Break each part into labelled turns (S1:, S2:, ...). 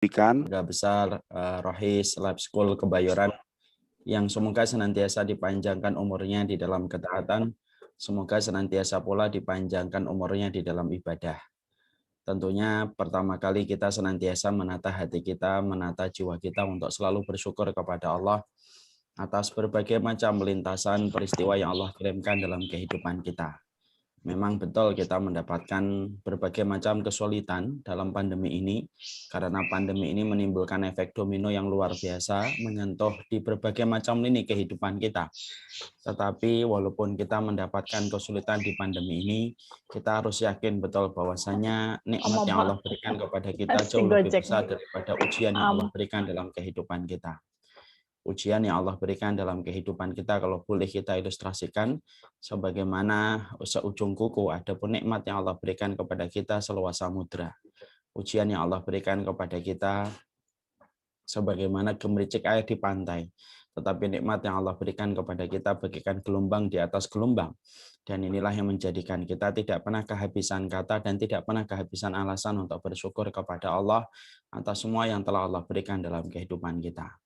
S1: Keluarga besar Rohis Lab School Kebayoran yang semoga senantiasa dipanjangkan umurnya di dalam ketaatan, semoga senantiasa pula dipanjangkan umurnya di dalam ibadah. Tentunya pertama kali kita senantiasa menata hati kita, menata jiwa kita untuk selalu bersyukur kepada Allah atas berbagai macam lintasan peristiwa yang Allah kirimkan dalam kehidupan kita. Memang betul kita mendapatkan berbagai macam kesulitan dalam pandemi ini, karena pandemi ini menimbulkan efek domino yang luar biasa, menyentuh di berbagai macam lini kehidupan kita. Tetapi walaupun kita mendapatkan kesulitan di pandemi ini, kita harus yakin betul bahwasanya nikmat yang Allah berikan kepada kita jauh lebih besar daripada ujian yang Allah berikan dalam kehidupan kita. Ujian yang Allah berikan dalam kehidupan kita, kalau boleh kita ilustrasikan sebagaimana seujung kuku, adapun nikmat yang Allah berikan kepada kita seluas samudra. Ujian yang Allah berikan kepada kita sebagaimana gemericik air di pantai, tetapi nikmat yang Allah berikan kepada kita bagaikan gelombang di atas gelombang. Dan inilah yang menjadikan kita tidak pernah kehabisan kata dan tidak pernah kehabisan alasan untuk bersyukur kepada Allah atas semua yang telah Allah berikan dalam kehidupan kita.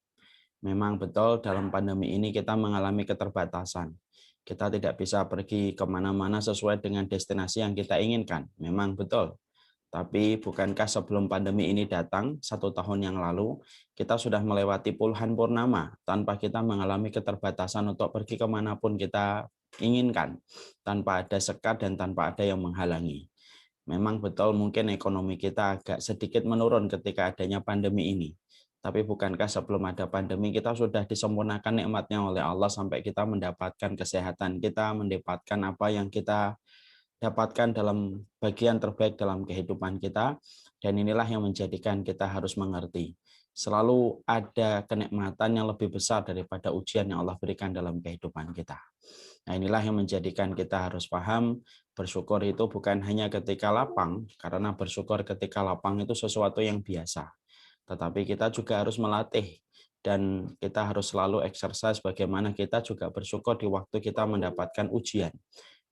S1: Memang betul dalam pandemi ini kita mengalami keterbatasan. Kita tidak bisa pergi kemana-mana sesuai dengan destinasi yang kita inginkan. Memang betul. Tapi bukankah sebelum pandemi ini datang, 1 tahun yang lalu, kita sudah melewati puluhan purnama tanpa kita mengalami keterbatasan untuk pergi kemanapun kita inginkan, tanpa ada sekat dan tanpa ada yang menghalangi. Memang betul mungkin ekonomi kita agak sedikit menurun ketika adanya pandemi ini. Tapi bukankah sebelum ada pandemi kita sudah disempurnakan nikmatnya oleh Allah sampai kita mendapatkan kesehatan kita, mendapatkan apa yang kita dapatkan dalam bagian terbaik dalam kehidupan kita. Dan inilah yang menjadikan kita harus mengerti. Selalu ada kenikmatan yang lebih besar daripada ujian yang Allah berikan dalam kehidupan kita. Nah, inilah yang menjadikan kita harus paham, bersyukur itu bukan hanya ketika lapang, karena bersyukur ketika lapang itu sesuatu yang biasa. Tetapi kita juga harus melatih dan kita harus selalu exercise bagaimana kita juga bersyukur di waktu kita mendapatkan ujian.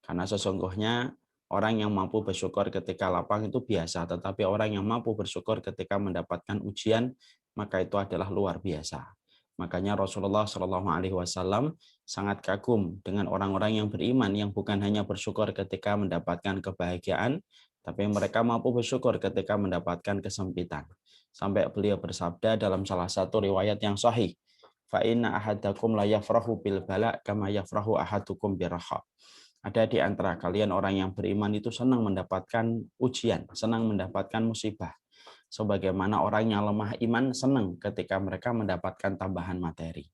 S1: Karena sesungguhnya orang yang mampu bersyukur ketika lapang itu biasa, tetapi orang yang mampu bersyukur ketika mendapatkan ujian, maka itu adalah luar biasa. Makanya Rasulullah Shallallahu Alaihi Wasallam sangat kagum dengan orang-orang yang beriman yang bukan hanya bersyukur ketika mendapatkan kebahagiaan, tapi mereka mampu bersyukur ketika mendapatkan kesempitan. Sampai beliau bersabda dalam salah satu riwayat yang sahih, fa inna ahadakum la yafrahu bil bala kama yafrahu ahadukum biraha. Ada di antara kalian orang yang beriman itu senang mendapatkan ujian, senang mendapatkan musibah. Sebagaimana orang yang lemah iman senang ketika mereka mendapatkan tambahan materi.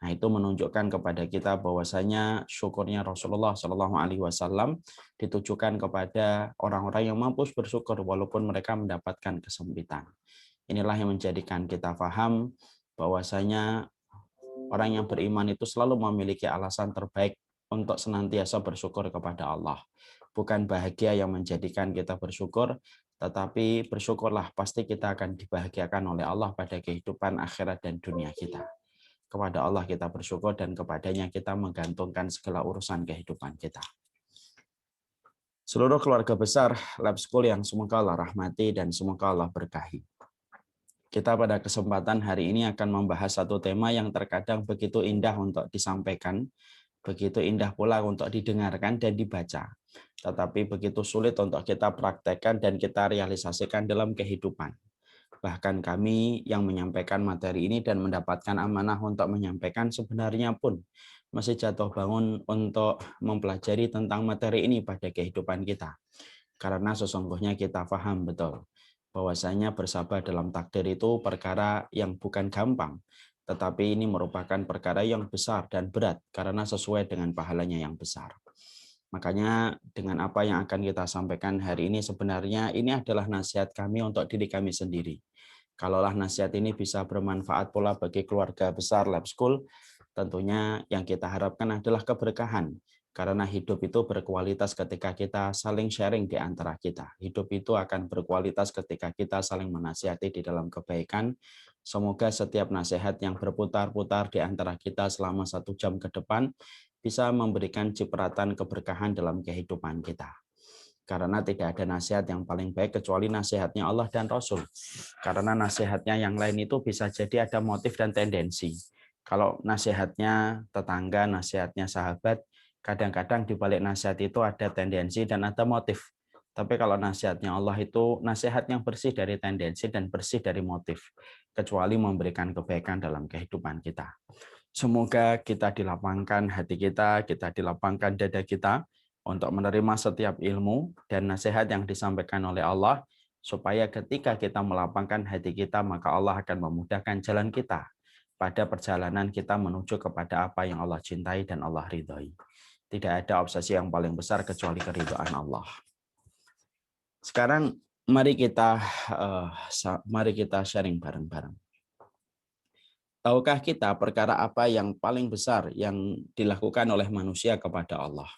S1: Nah, itu menunjukkan kepada kita bahwasanya syukurnya Rasulullah Shallallahu Alaihi Wasallam ditujukan kepada orang-orang yang mampu bersyukur walaupun mereka mendapatkan kesempitan. Inilah yang menjadikan kita paham bahwasanya orang yang beriman itu selalu memiliki alasan terbaik untuk senantiasa bersyukur kepada Allah. Bukan bahagia yang menjadikan kita bersyukur, tetapi bersyukurlah pasti kita akan dibahagiakan oleh Allah pada kehidupan akhirat dan dunia kita. Kepada Allah kita bersyukur dan kepadanya kita menggantungkan segala urusan kehidupan kita. Seluruh keluarga besar Lab School yang semoga Allah rahmati dan semoga Allah berkahi. Kita pada kesempatan hari ini akan membahas satu tema yang terkadang begitu indah untuk disampaikan, begitu indah pula untuk didengarkan dan dibaca, tetapi begitu sulit untuk kita praktekkan dan kita realisasikan dalam kehidupan. Bahkan kami yang menyampaikan materi ini dan mendapatkan amanah untuk menyampaikan sebenarnya pun masih jatuh bangun untuk mempelajari tentang materi ini pada kehidupan kita. Karena sesungguhnya kita paham betul bahwasanya bersabar dalam takdir itu perkara yang bukan gampang, tetapi ini merupakan perkara yang besar dan berat karena sesuai dengan pahalanya yang besar. Makanya dengan apa yang akan kita sampaikan hari ini sebenarnya ini adalah nasihat kami untuk diri kami sendiri. Kalaulah nasihat ini bisa bermanfaat pula bagi keluarga besar Lab School, tentunya yang kita harapkan adalah keberkahan. Karena hidup itu berkualitas ketika kita saling sharing di antara kita. Hidup itu akan berkualitas ketika kita saling menasihati di dalam kebaikan. Semoga setiap nasihat yang berputar-putar di antara kita selama 1 jam ke depan bisa memberikan cipratan keberkahan dalam kehidupan kita. Karena tidak ada nasihat yang paling baik kecuali nasihatnya Allah dan Rasul. Karena nasihatnya yang lain itu bisa jadi ada motif dan tendensi. Kalau nasihatnya tetangga, nasihatnya sahabat, kadang-kadang di balik nasihat itu ada tendensi dan ada motif. Tapi kalau nasihatnya Allah itu nasihat yang bersih dari tendensi dan bersih dari motif, kecuali memberikan kebaikan dalam kehidupan kita. Semoga kita dilapangkan hati kita dilapangkan dada kita untuk menerima setiap ilmu dan nasihat yang disampaikan oleh Allah, supaya ketika kita melapangkan hati kita, maka Allah akan memudahkan jalan kita pada perjalanan kita menuju kepada apa yang Allah cintai dan Allah ridhoi. Tidak ada obsesi yang paling besar kecuali keridhaan Allah. Sekarang mari kita sharing bareng-bareng. Tahukah kita perkara apa yang paling besar yang dilakukan oleh manusia kepada Allah?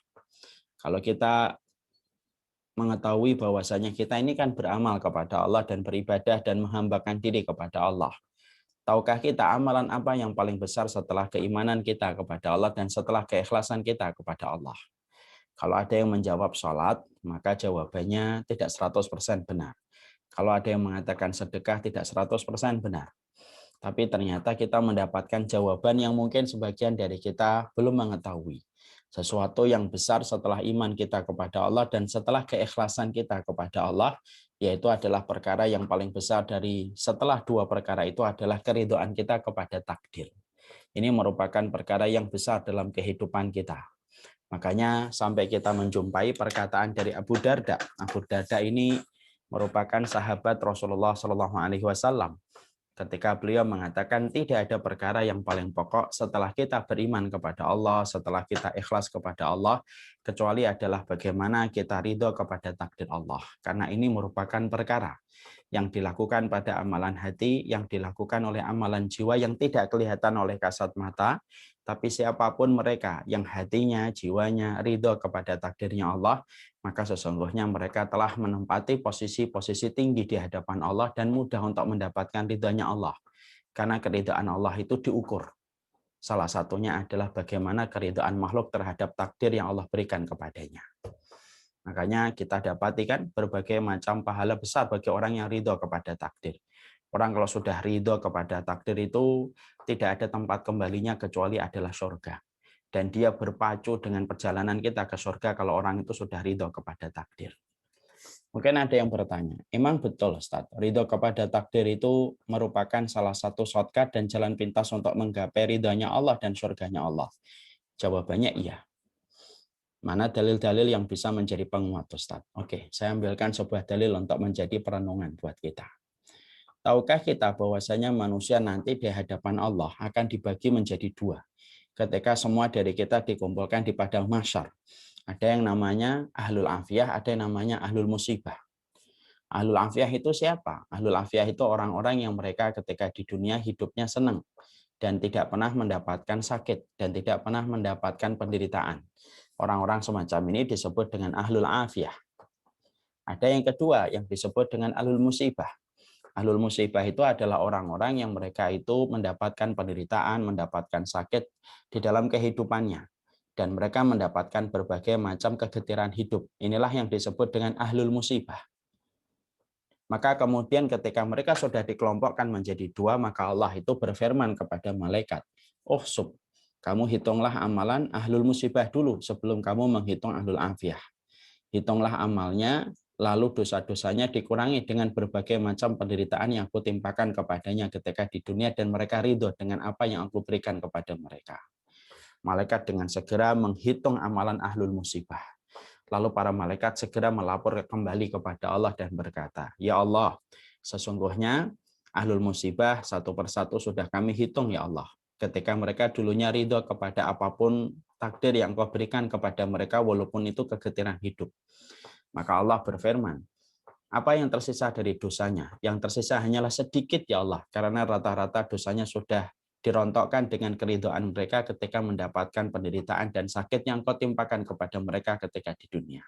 S1: Kalau kita mengetahui bahwasanya kita ini kan beramal kepada Allah dan beribadah dan menghambakan diri kepada Allah. Tahukah kita amalan apa yang paling besar setelah keimanan kita kepada Allah dan setelah keikhlasan kita kepada Allah? Kalau ada yang menjawab sholat, maka jawabannya tidak 100% benar. Kalau ada yang mengatakan sedekah, tidak 100% benar. Tapi ternyata kita mendapatkan jawaban yang mungkin sebagian dari kita belum mengetahui. Sesuatu yang besar setelah iman kita kepada Allah dan setelah keikhlasan kita kepada Allah, yaitu adalah perkara yang paling besar dari setelah dua perkara itu adalah keridhaan kita kepada takdir. Ini merupakan perkara yang besar dalam kehidupan kita. Makanya sampai kita menjumpai perkataan dari Abu Darda. Abu Darda ini merupakan sahabat Rasulullah SAW. Ketika beliau mengatakan tidak ada perkara yang paling pokok setelah kita beriman kepada Allah, setelah kita ikhlas kepada Allah, kecuali adalah bagaimana kita ridho kepada takdir Allah. Karena ini merupakan perkara yang dilakukan pada amalan hati, yang dilakukan oleh amalan jiwa yang tidak kelihatan oleh kasat mata, tapi siapapun mereka yang hatinya, jiwanya ridho kepada takdirnya Allah, maka sesungguhnya mereka telah menempati posisi-posisi tinggi di hadapan Allah dan mudah untuk mendapatkan ridhonya Allah. Karena keridhaan Allah itu diukur. Salah satunya adalah bagaimana keridhaan makhluk terhadap takdir yang Allah berikan kepadanya. Makanya kita dapati kan berbagai macam pahala besar bagi orang yang ridho kepada takdir. Orang kalau sudah ridho kepada takdir itu tidak ada tempat kembalinya kecuali adalah surga. Dan dia berpacu dengan perjalanan kita ke surga kalau orang itu sudah ridho kepada takdir. Mungkin ada yang bertanya, emang betul Ustaz, ridho kepada takdir itu merupakan salah satu shortcut dan jalan pintas untuk menggapai ridhonya Allah dan surganya Allah? Jawabannya iya. Mana dalil-dalil yang bisa menjadi penguat, Ustaz? Oke, saya ambilkan sebuah dalil untuk menjadi perenungan buat kita. Tahukah kita bahwasanya manusia nanti di hadapan Allah akan dibagi menjadi dua? Ketika semua dari kita dikumpulkan di padang mahsyar. Ada yang namanya ahlul afiyah, ada yang namanya ahlul musibah. Ahlul afiyah itu siapa? Ahlul afiyah itu orang-orang yang mereka ketika di dunia hidupnya senang dan tidak pernah mendapatkan sakit dan tidak pernah mendapatkan penderitaan. Orang-orang semacam ini disebut dengan ahlul afiyah. Ada yang kedua yang disebut dengan ahlul musibah. Ahlul musibah itu adalah orang-orang yang mereka itu mendapatkan penderitaan, mendapatkan sakit di dalam kehidupannya. Dan mereka mendapatkan berbagai macam kegetiran hidup. Inilah yang disebut dengan ahlul musibah. Maka kemudian ketika mereka sudah dikelompokkan menjadi dua, maka Allah itu berfirman kepada malaikat, "Oh sub, kamu hitunglah amalan ahlul musibah dulu sebelum kamu menghitung ahlul afiyah. Hitunglah amalnya, lalu dosa-dosanya dikurangi dengan berbagai macam penderitaan yang aku timpakan kepadanya ketika di dunia dan mereka ridho dengan apa yang aku berikan kepada mereka." Malaikat dengan segera menghitung amalan ahlul musibah. Lalu para malaikat segera melapor kembali kepada Allah dan berkata, "Ya Allah, sesungguhnya ahlul musibah satu persatu sudah kami hitung ya Allah. Ketika mereka dulunya ridho kepada apapun takdir yang kau berikan kepada mereka walaupun itu kegetiran hidup." Maka Allah berfirman, apa yang tersisa dari dosanya? Yang tersisa hanyalah sedikit ya Allah, karena rata-rata dosanya sudah dirontokkan dengan keridhaan mereka ketika mendapatkan penderitaan dan sakit yang kau timpakan kepada mereka ketika di dunia.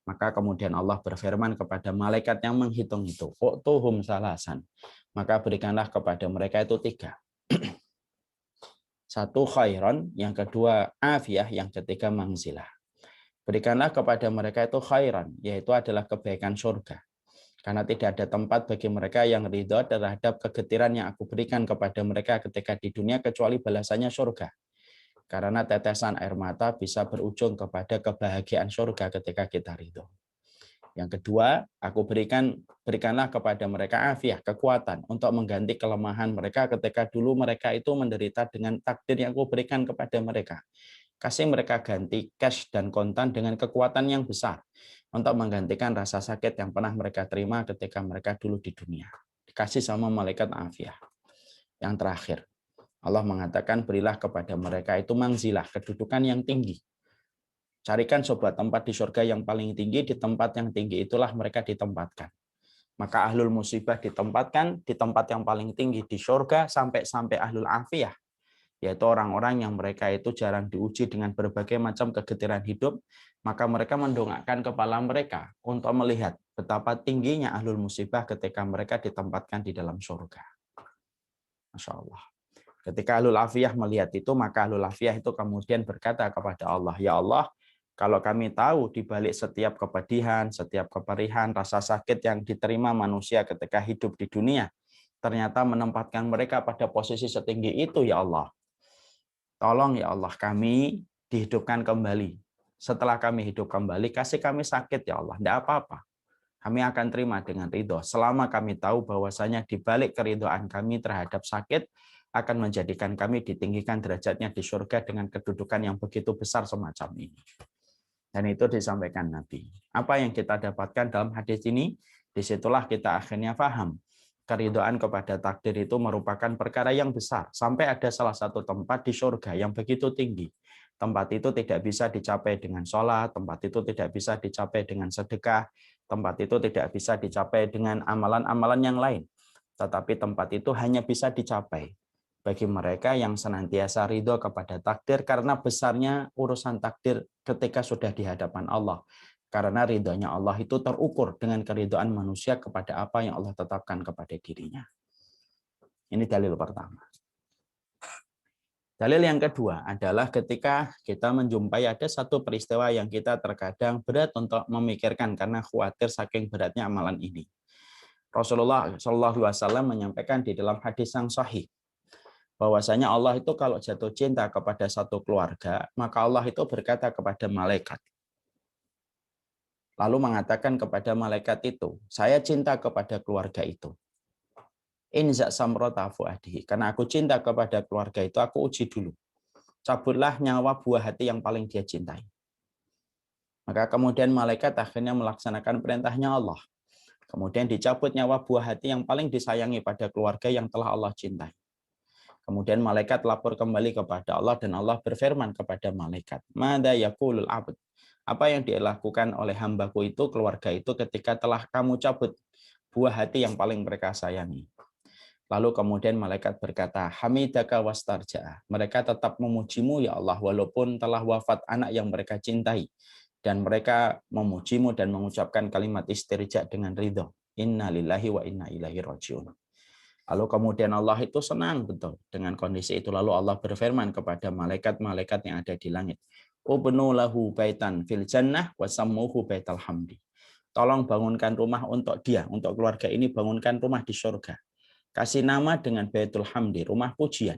S1: Maka kemudian Allah berfirman kepada malaikat yang menghitung itu, "U'tuhum salasan." Maka berikanlah kepada mereka itu tiga. Satu khairon, yang kedua afiyah, yang ketiga mangzilah. Berikanlah kepada mereka itu khairan, yaitu adalah kebaikan surga. Karena tidak ada tempat bagi mereka yang ridho terhadap kegetiran yang aku berikan kepada mereka ketika di dunia kecuali balasannya surga. Karena tetesan air mata bisa berujung kepada kebahagiaan surga ketika kita ridho. Yang kedua, aku berikanlah kepada mereka afiah, kekuatan untuk mengganti kelemahan mereka ketika dulu mereka itu menderita dengan takdir yang aku berikan kepada mereka. Kasih mereka ganti cash dan kontan dengan kekuatan yang besar untuk menggantikan rasa sakit yang pernah mereka terima ketika mereka dulu di dunia. Dikasih sama malaikat afiah. Yang terakhir, Allah mengatakan berilah kepada mereka itu manzilah, kedudukan yang tinggi. Carikan sebuah tempat di surga yang paling tinggi, di tempat yang tinggi itulah mereka ditempatkan. Maka ahlul musibah ditempatkan di tempat yang paling tinggi di surga sampai ahlul afiyah, yaitu orang-orang yang mereka itu jarang diuji dengan berbagai macam kegetiran hidup, maka mereka mendongakkan kepala mereka untuk melihat betapa tingginya ahlul musibah ketika mereka ditempatkan di dalam surga. Masya Allah. Ketika ahlul afiyah melihat itu, maka ahlul afiyah itu kemudian berkata kepada Allah, ya Allah, kalau kami tahu di balik setiap kepedihan, setiap keperihan, rasa sakit yang diterima manusia ketika hidup di dunia, ternyata menempatkan mereka pada posisi setinggi itu, ya Allah. Tolong ya Allah, kami dihidupkan kembali. Setelah kami hidup kembali, kasih kami sakit ya Allah. Tidak apa-apa. Kami akan terima dengan ridho. Selama kami tahu bahwasanya di balik keridhaan kami terhadap sakit, akan menjadikan kami ditinggikan derajatnya di surga dengan kedudukan yang begitu besar semacam ini. Dan itu disampaikan Nabi. Apa yang kita dapatkan dalam hadis ini? Disitulah kita akhirnya paham. Keridhaan kepada takdir itu merupakan perkara yang besar. Sampai ada salah satu tempat di surga yang begitu tinggi. Tempat itu tidak bisa dicapai dengan sholat, tempat itu tidak bisa dicapai dengan sedekah, tempat itu tidak bisa dicapai dengan amalan-amalan yang lain. Tetapi tempat itu hanya bisa dicapai bagi mereka yang senantiasa ridho kepada takdir karena besarnya urusan takdir ketika sudah di hadapan Allah. Karena ridhonya Allah itu terukur dengan keridhaan manusia kepada apa yang Allah tetapkan kepada dirinya. Ini dalil pertama. Dalil yang kedua adalah ketika kita menjumpai ada satu peristiwa yang kita terkadang berat untuk memikirkan karena khawatir saking beratnya amalan ini. Rasulullah SAW menyampaikan di dalam hadis yang sahih bahwasanya Allah itu kalau jatuh cinta kepada satu keluarga, maka Allah itu berkata kepada malaikat. Lalu mengatakan kepada malaikat itu, saya cinta kepada keluarga itu. Inza samrota fuadihi. Karena aku cinta kepada keluarga itu, aku uji dulu. Cabutlah nyawa buah hati yang paling dia cintai. Maka kemudian malaikat akhirnya melaksanakan perintahnya Allah. Kemudian dicabut nyawa buah hati yang paling disayangi pada keluarga yang telah Allah cintai. Kemudian malaikat lapor kembali kepada Allah dan Allah berfirman kepada malaikat, "Mada yaqulul abd?" Apa yang dilakukan oleh hambaku itu, keluarga itu ketika telah kamu cabut buah hati yang paling mereka sayangi. Lalu kemudian malaikat berkata, "Hamidaka wastarja'a." Mereka tetap memujimu ya Allah walaupun telah wafat anak yang mereka cintai. Dan mereka memujimu dan mengucapkan kalimat istirja dengan ridho. Inna lillahi wa inna ilaihi rajiun. Lalu kemudian Allah itu senang betul dengan kondisi itu. Lalu Allah berfirman kepada malaikat-malaikat yang ada di langit. Ubnu lahu baitan fil jannah wa sammuhu baital hamdi. Tolong bangunkan rumah untuk dia, untuk keluarga ini bangunkan rumah di surga. Kasih nama dengan Baitul Hamdi, rumah pujian.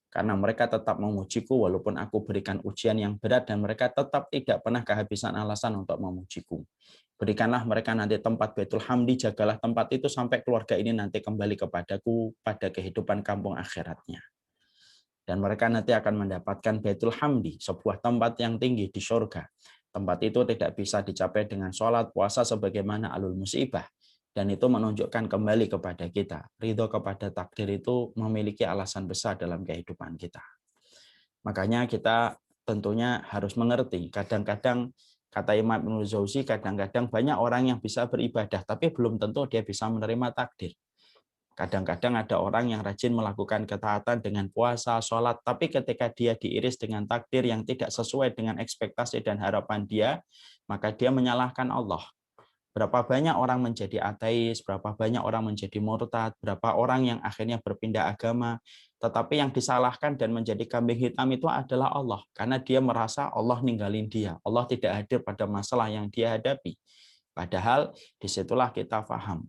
S1: Karena mereka tetap memujiku walaupun aku berikan ujian yang berat dan mereka tetap tidak pernah kehabisan alasan untuk memujiku. Berikanlah mereka nanti tempat Baitul Hamdi, jagalah tempat itu sampai keluarga ini nanti kembali kepadaku pada kehidupan kampung akhiratnya. Dan mereka nanti akan mendapatkan Baitul Hamdi, sebuah tempat yang tinggi di surga. Tempat itu tidak bisa dicapai dengan sholat, puasa sebagaimana alul musibah. Dan itu menunjukkan kembali kepada kita. Ridho kepada takdir itu memiliki alasan besar dalam kehidupan kita. Makanya kita tentunya harus mengerti. Kadang-kadang kata Imam Ibnu Jauzi, kadang-kadang banyak orang yang bisa beribadah, tapi belum tentu dia bisa menerima takdir. Kadang-kadang ada orang yang rajin melakukan ketaatan dengan puasa, sholat, tapi ketika dia diiris dengan takdir yang tidak sesuai dengan ekspektasi dan harapan dia, maka dia menyalahkan Allah. Berapa banyak orang menjadi ateis, berapa banyak orang menjadi murtad, berapa orang yang akhirnya berpindah agama. Tetapi yang disalahkan dan menjadi kambing hitam itu adalah Allah. Karena dia merasa Allah ninggalin dia. Allah tidak hadir pada masalah yang dia hadapi. Padahal disitulah kita paham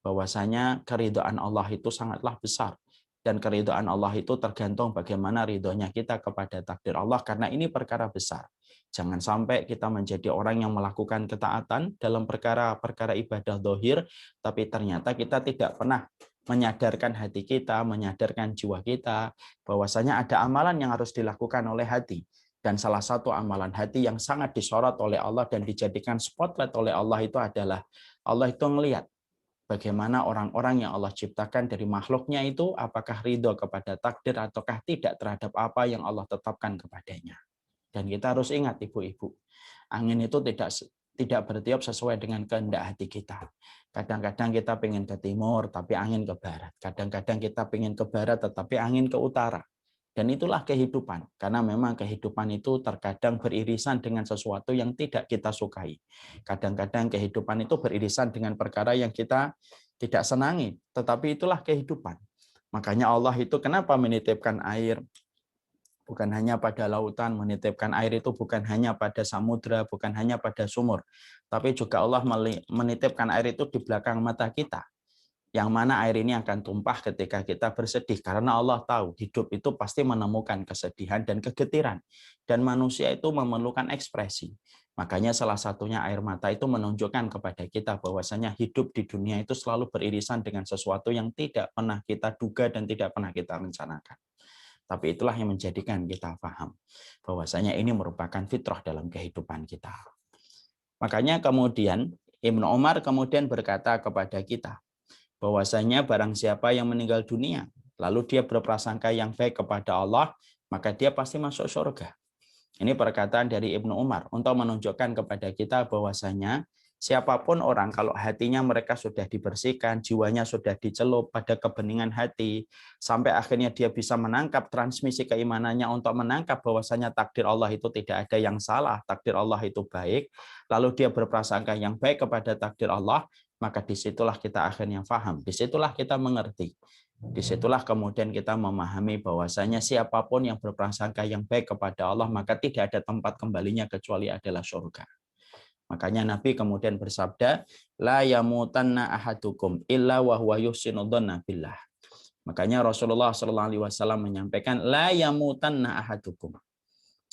S1: bahwasanya keridhaan Allah itu sangatlah besar. Dan keridhaan Allah itu tergantung bagaimana ridhonya kita kepada takdir Allah. Karena ini perkara besar. Jangan sampai kita menjadi orang yang melakukan ketaatan dalam perkara-perkara ibadah zahir, tapi ternyata kita tidak pernah menyadarkan hati kita, menyadarkan jiwa kita, bahwasanya ada amalan yang harus dilakukan oleh hati. Dan salah satu amalan hati yang sangat disorot oleh Allah dan dijadikan spotlight oleh Allah itu adalah Allah itu melihat bagaimana orang-orang yang Allah ciptakan dari makhluknya itu apakah ridho kepada takdir ataukah tidak terhadap apa yang Allah tetapkan kepadanya. Dan kita harus ingat ibu-ibu, angin itu tidak bertiup sesuai dengan kehendak hati kita. Kadang-kadang kita pengen ke timur, tapi angin ke barat. Kadang-kadang kita pengen ke barat, tetapi angin ke utara. Dan itulah kehidupan. Karena memang kehidupan itu terkadang beririsan dengan sesuatu yang tidak kita sukai. Kadang-kadang kehidupan itu beririsan dengan perkara yang kita tidak senangi. Tetapi itulah kehidupan. Makanya Allah itu kenapa menitipkan air, bukan hanya pada lautan, menitipkan air itu bukan hanya pada samudra, bukan hanya pada sumur, tapi juga Allah menitipkan air itu di belakang mata kita. Yang mana air ini akan tumpah ketika kita bersedih. Karena Allah tahu hidup itu pasti menemukan kesedihan dan kegetiran. Dan manusia itu memerlukan ekspresi. Makanya salah satunya air mata itu menunjukkan kepada kita bahwasanya hidup di dunia itu selalu beririsan dengan sesuatu yang tidak pernah kita duga dan tidak pernah kita rencanakan. Tapi itulah yang menjadikan kita paham bahwasanya ini merupakan fitrah dalam kehidupan kita. Makanya kemudian Ibnu Umar kemudian berkata kepada kita bahwasanya barang siapa yang meninggal dunia lalu dia berprasangka yang baik kepada Allah, maka dia pasti masuk surga. Ini perkataan dari Ibnu Umar untuk menunjukkan kepada kita bahwasanya siapapun orang kalau hatinya mereka sudah dibersihkan, jiwanya sudah dicelup pada kebeningan hati, sampai akhirnya dia bisa menangkap transmisi keimanannya untuk menangkap bahwasanya takdir Allah itu tidak ada yang salah, takdir Allah itu baik, lalu dia berprasangka yang baik kepada takdir Allah, maka disitulah kita akhirnya paham, disitulah kita mengerti. Disitulah kemudian kita memahami bahwasanya siapapun yang berprasangka yang baik kepada Allah, maka tidak ada tempat kembalinya kecuali adalah surga. Makanya Nabi kemudian bersabda, la yamutanna ahadukum illa wa huwa yuhsinu dzanna billah. Makanya Rasulullah SAW menyampaikan, la yamutanna ahadukum.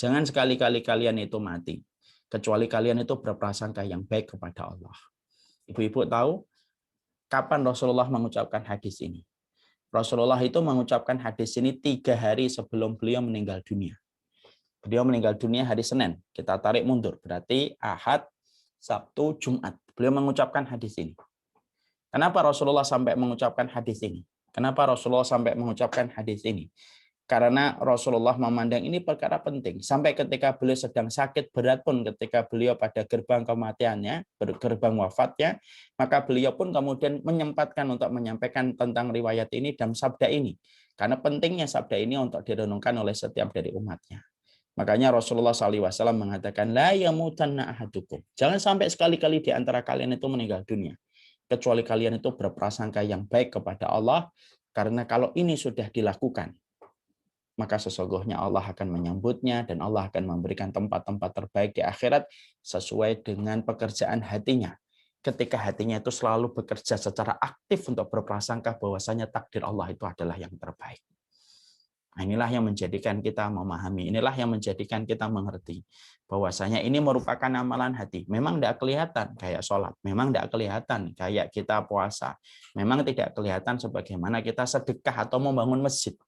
S1: Jangan sekali-kali kalian itu mati, kecuali kalian itu berprasangka yang baik kepada Allah. Ibu-ibu tahu kapan Rasulullah mengucapkan hadis ini? Rasulullah itu mengucapkan hadis ini 3 hari sebelum beliau meninggal dunia. Beliau meninggal dunia hari Senin. Kita tarik mundur. Berarti Ahad, Sabtu, Jumat. Beliau mengucapkan hadis ini. Kenapa Rasulullah sampai mengucapkan hadis ini? Kenapa Rasulullah sampai mengucapkan hadis ini? Karena Rasulullah memandang ini perkara penting. Sampai ketika beliau sedang sakit berat pun, ketika beliau pada gerbang kematiannya, gerbang wafatnya, maka beliau pun kemudian menyempatkan untuk menyampaikan tentang riwayat ini dan sabda ini. Karena pentingnya sabda ini untuk direnungkan oleh setiap dari umatnya. Makanya Rasulullah SAW mengatakan, la yamutanna ahadukum. Jangan sampai sekali-kali di antara kalian itu meninggal dunia. Kecuali kalian itu berprasangka yang baik kepada Allah. Karena kalau ini sudah dilakukan, maka sesungguhnya Allah akan menyambutnya dan Allah akan memberikan tempat-tempat terbaik di akhirat sesuai dengan pekerjaan hatinya. Ketika hatinya itu selalu bekerja secara aktif untuk berprasangka bahwasanya takdir Allah itu adalah yang terbaik. Nah, inilah yang menjadikan kita memahami, inilah yang menjadikan kita mengerti bahwasanya ini merupakan amalan hati. Memang tidak kelihatan kayak sholat, memang tidak kelihatan kayak kita puasa, memang tidak kelihatan sebagaimana kita sedekah atau membangun masjid.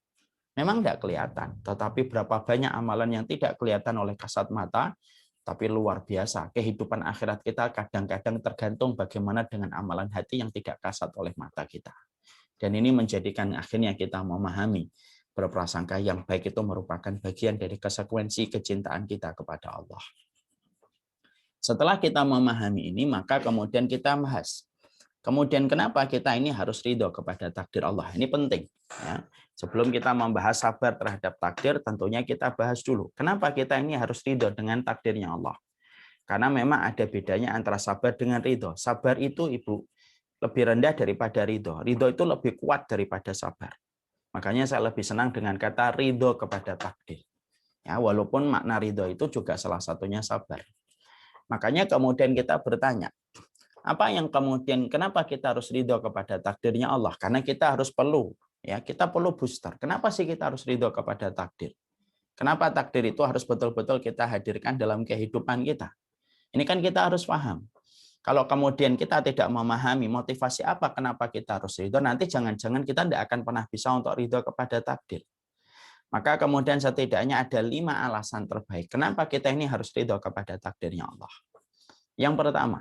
S1: Memang tidak kelihatan, tetapi berapa banyak amalan yang tidak kelihatan oleh kasat mata, tapi luar biasa. Kehidupan akhirat kita kadang-kadang tergantung bagaimana dengan amalan hati yang tidak kasat oleh mata kita. Dan ini menjadikan akhirnya kita memahami berprasangka yang baik itu merupakan bagian dari konsekuensi kecintaan kita kepada Allah. Setelah kita memahami ini, maka kemudian kita bahas. Kemudian kenapa kita ini harus ridho kepada takdir Allah? Ini penting. Ya. Sebelum kita membahas sabar terhadap takdir, tentunya kita bahas dulu. Kenapa kita ini harus ridho dengan takdirnya Allah? Karena memang ada bedanya antara sabar dengan ridho. Sabar itu, Ibu, lebih rendah daripada ridho. Ridho itu lebih kuat daripada sabar. Makanya saya lebih senang dengan kata ridho kepada takdir. Ya, walaupun makna ridho itu juga salah satunya sabar. Makanya kemudian kita bertanya, apa yang kemudian kenapa kita harus ridho kepada takdirnya Allah? Karena kita harus kita perlu booster. Kenapa sih kita harus ridho kepada takdir? Kenapa takdir itu harus betul-betul kita hadirkan dalam kehidupan kita? Ini kan kita harus paham. Kalau kemudian kita tidak memahami motivasi apa kenapa kita harus ridho, nanti jangan-jangan kita tidak akan pernah bisa untuk ridho kepada takdir. Maka kemudian setidaknya ada 5 alasan terbaik kenapa kita ini harus ridho kepada takdirnya Allah. Yang pertama,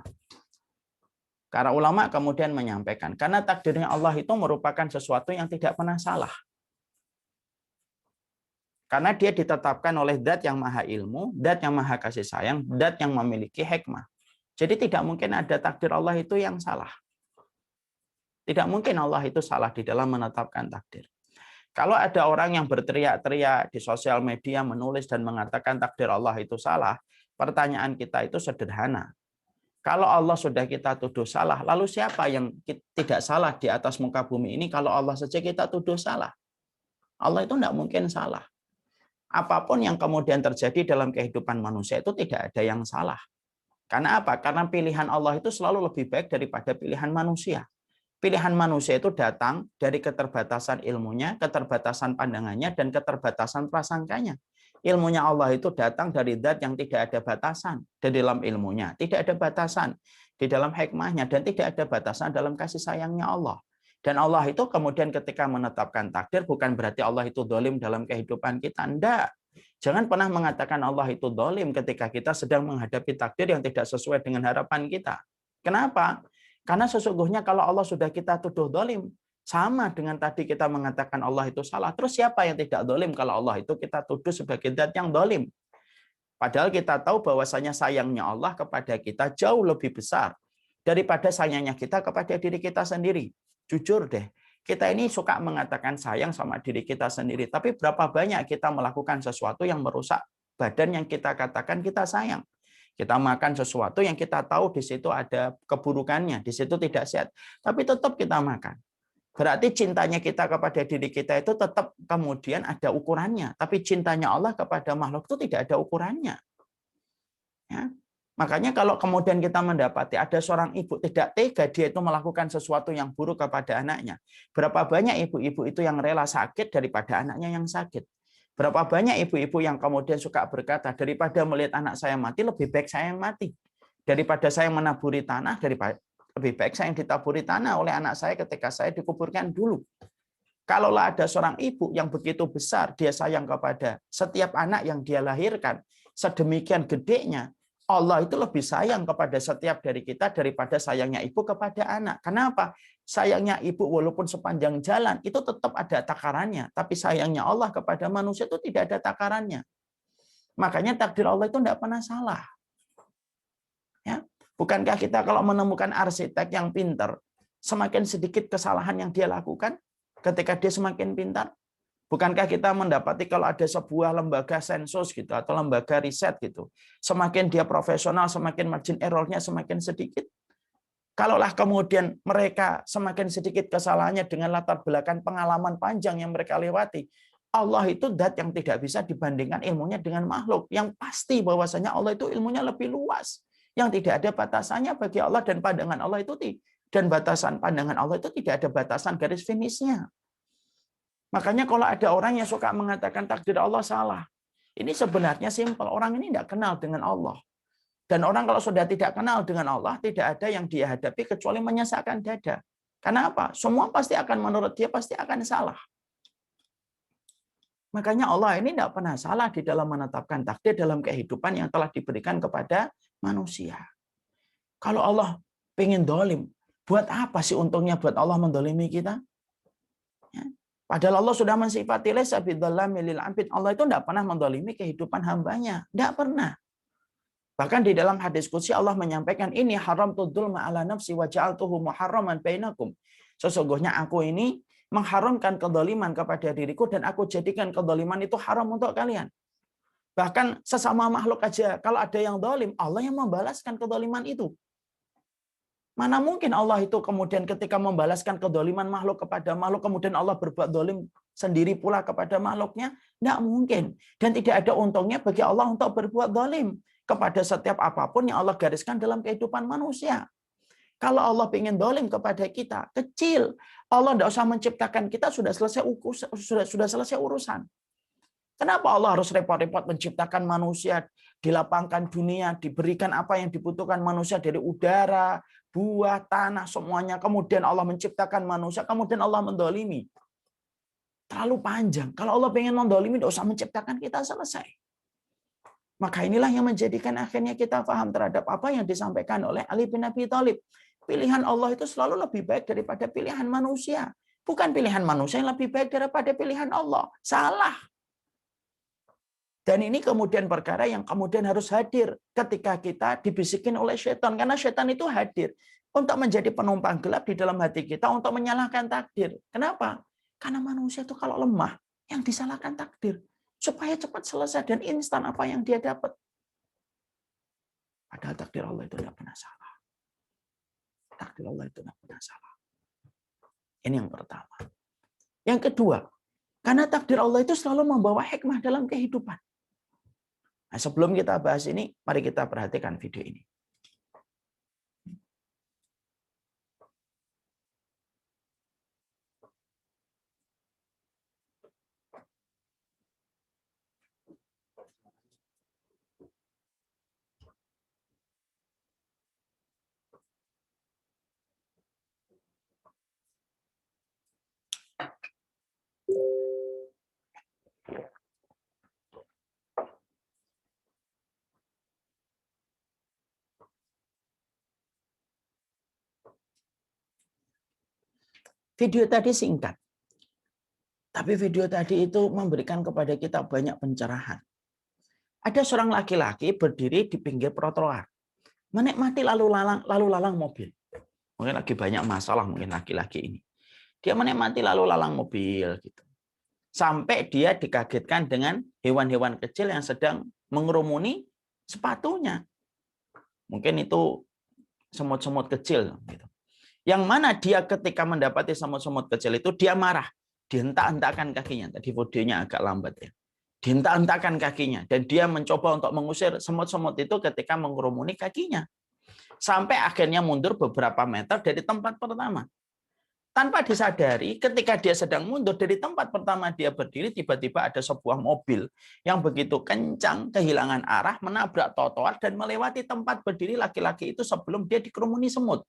S1: para ulama kemudian menyampaikan, karena takdirnya Allah itu merupakan sesuatu yang tidak pernah salah. Karena dia ditetapkan oleh Zat yang maha ilmu, Zat yang maha kasih sayang, Zat yang memiliki hikmah. Jadi tidak mungkin ada takdir Allah itu yang salah. Tidak mungkin Allah itu salah di dalam menetapkan takdir. Kalau ada orang yang berteriak-teriak di sosial media menulis dan mengatakan takdir Allah itu salah, pertanyaan kita itu sederhana. Kalau Allah sudah kita tuduh salah, lalu siapa yang tidak salah di atas muka bumi ini kalau Allah saja kita tuduh salah? Allah itu tidak mungkin salah. Apapun yang kemudian terjadi dalam kehidupan manusia itu tidak ada yang salah. Karena apa? Karena pilihan Allah itu selalu lebih baik daripada pilihan manusia. Pilihan manusia itu datang dari keterbatasan ilmunya, keterbatasan pandangannya, dan keterbatasan prasangkanya. Ilmunya Allah itu datang dari Zat yang tidak ada batasan di dalam ilmunya, tidak ada batasan di dalam hikmahnya, dan tidak ada batasan dalam kasih sayangnya Allah. Dan Allah itu kemudian ketika menetapkan takdir, bukan berarti Allah itu dolim dalam kehidupan kita. Tidak. Jangan pernah mengatakan Allah itu dolim ketika kita sedang menghadapi takdir yang tidak sesuai dengan harapan kita. Kenapa? Karena sesungguhnya kalau Allah sudah kita tuduh dolim, sama dengan tadi kita mengatakan Allah itu salah. Terus siapa yang tidak dolim kalau Allah itu kita tuduh sebagai zat yang dolim? Padahal kita tahu bahwasanya sayangnya Allah kepada kita jauh lebih besar daripada sayangnya kita kepada diri kita sendiri. Jujur deh, kita ini suka mengatakan sayang sama diri kita sendiri, tapi berapa banyak kita melakukan sesuatu yang merusak badan yang kita katakan kita sayang. Kita makan sesuatu yang kita tahu di situ ada keburukannya, di situ tidak sehat, tapi tetap kita makan. Berarti cintanya kita kepada diri kita itu tetap kemudian ada ukurannya, tapi cintanya Allah kepada makhluk itu tidak ada ukurannya. Ya. Makanya kalau kemudian kita mendapati ada seorang ibu tidak tega dia itu melakukan sesuatu yang buruk kepada anaknya. Berapa banyak ibu-ibu itu yang rela sakit daripada anaknya yang sakit. Berapa banyak ibu-ibu yang kemudian suka berkata, daripada melihat anak saya mati, lebih baik saya yang mati. Daripada saya menaburi tanah, lebih baik saya yang ditaburi tanah oleh anak saya ketika saya dikuburkan dulu. Kalaulah ada seorang ibu yang begitu besar, dia sayang kepada setiap anak yang dia lahirkan, sedemikian gedenya, Allah itu lebih sayang kepada setiap dari kita daripada sayangnya ibu kepada anak. Kenapa? Sayangnya ibu walaupun sepanjang jalan itu tetap ada takarannya, tapi sayangnya Allah kepada manusia itu tidak ada takarannya. Makanya takdir Allah itu tidak pernah salah. Ya, bukankah kita kalau menemukan arsitek yang pintar, semakin sedikit kesalahan yang dia lakukan ketika dia semakin pintar? Bukankah kita mendapati kalau ada sebuah lembaga sensus gitu atau lembaga riset gitu, semakin dia profesional, semakin margin error-nya semakin sedikit. Kalaulah kemudian mereka semakin sedikit kesalahannya dengan latar belakang pengalaman panjang yang mereka lewati, Allah itu zat yang tidak bisa dibandingkan ilmunya dengan makhluk. Yang pasti bahwasanya Allah itu ilmunya lebih luas, yang tidak ada batasannya bagi Allah, dan pandangan Allah itu dan batasan pandangan Allah itu tidak ada batasan garis finishnya. Makanya kalau ada orang yang suka mengatakan takdir Allah salah, ini sebenarnya simpel. Orang ini tidak kenal dengan Allah. Dan orang kalau sudah tidak kenal dengan Allah, tidak ada yang dia hadapi kecuali menyesakkan dada. Karena apa? Semua pasti akan menurut dia pasti akan salah. Makanya Allah ini tidak pernah salah di dalam menetapkan takdir dalam kehidupan yang telah diberikan kepada manusia. Kalau Allah pengen dolim, buat apa sih untungnya buat Allah mendolimi kita? Ya. Padahal Allah sudah mensifati laisa bidzallamil lil 'abid. Allah itu tidak pernah mendolimi kehidupan hambanya. Tidak pernah. Bahkan di dalam hadis qudsi Allah menyampaikan, ini haramtu dzulma ala nafsi wa ja'altuhu muharraman bainakum. Sesungguhnya aku ini mengharamkan kedzaliman kepada diriku dan aku jadikan kedzaliman itu haram untuk kalian. Bahkan sesama makhluk aja, kalau ada yang zalim, Allah yang membalaskan kezaliman itu. Mana mungkin Allah itu kemudian ketika membalaskan kezaliman makhluk kepada makhluk, kemudian Allah berbuat zalim sendiri pula kepada makhluknya? Tidak mungkin. Dan tidak ada untungnya bagi Allah untuk berbuat zalim kepada setiap apapun yang Allah gariskan dalam kehidupan manusia. Kalau Allah ingin zalim kepada kita, kecil. Allah tidak usah menciptakan kita, sudah selesai urusan. Kenapa Allah harus repot-repot menciptakan manusia, dilapangkan dunia, diberikan apa yang dibutuhkan manusia dari udara, buah, tanah, semuanya. Kemudian Allah menciptakan manusia, kemudian Allah mendolimi. Terlalu panjang. Kalau Allah ingin mendolimi, tidak usah menciptakan kita, selesai. Maka inilah yang menjadikan akhirnya kita paham terhadap apa yang disampaikan oleh Ali bin Abi Thalib. Pilihan Allah itu selalu lebih baik daripada pilihan manusia. Bukan pilihan manusia yang lebih baik daripada pilihan Allah. Salah. Dan ini kemudian perkara yang kemudian harus hadir ketika kita dibisikin oleh setan. Karena setan itu hadir untuk menjadi penumpang gelap di dalam hati kita untuk menyalahkan takdir. Kenapa? Karena manusia itu kalau lemah, yang disalahkan takdir. Supaya cepat selesai dan instan apa yang dia dapat. Padahal takdir Allah itu tidak pernah salah. Takdir Allah itu tidak pernah salah. Ini yang pertama. Yang kedua, karena takdir Allah itu selalu membawa hikmah dalam kehidupan. Nah, sebelum kita bahas ini, mari kita perhatikan video ini. Video tadi singkat. Tapi video tadi itu memberikan kepada kita banyak pencerahan. Ada seorang laki-laki berdiri di pinggir trotoar. Menikmati lalu lalang mobil. Mungkin lagi banyak masalah mungkin laki-laki ini. Dia menikmati lalu lalang mobil gitu. Sampai dia dikagetkan dengan hewan-hewan kecil yang sedang mengerumuni sepatunya. Mungkin itu semut-semut kecil gitu. Yang mana dia ketika mendapati semut-semut kecil itu dia marah, dihentak-hentakan kakinya. Tadi videonya agak lambat ya. Dihentak-hentakan kakinya dan dia mencoba untuk mengusir semut-semut itu ketika mengerumuni kakinya. Sampai akhirnya mundur beberapa meter dari tempat pertama. Tanpa disadari, ketika dia sedang mundur dari tempat pertama dia berdiri, tiba-tiba ada sebuah mobil yang begitu kencang, kehilangan arah, menabrak trotoar dan melewati tempat berdiri laki-laki itu sebelum dia dikerumuni semut.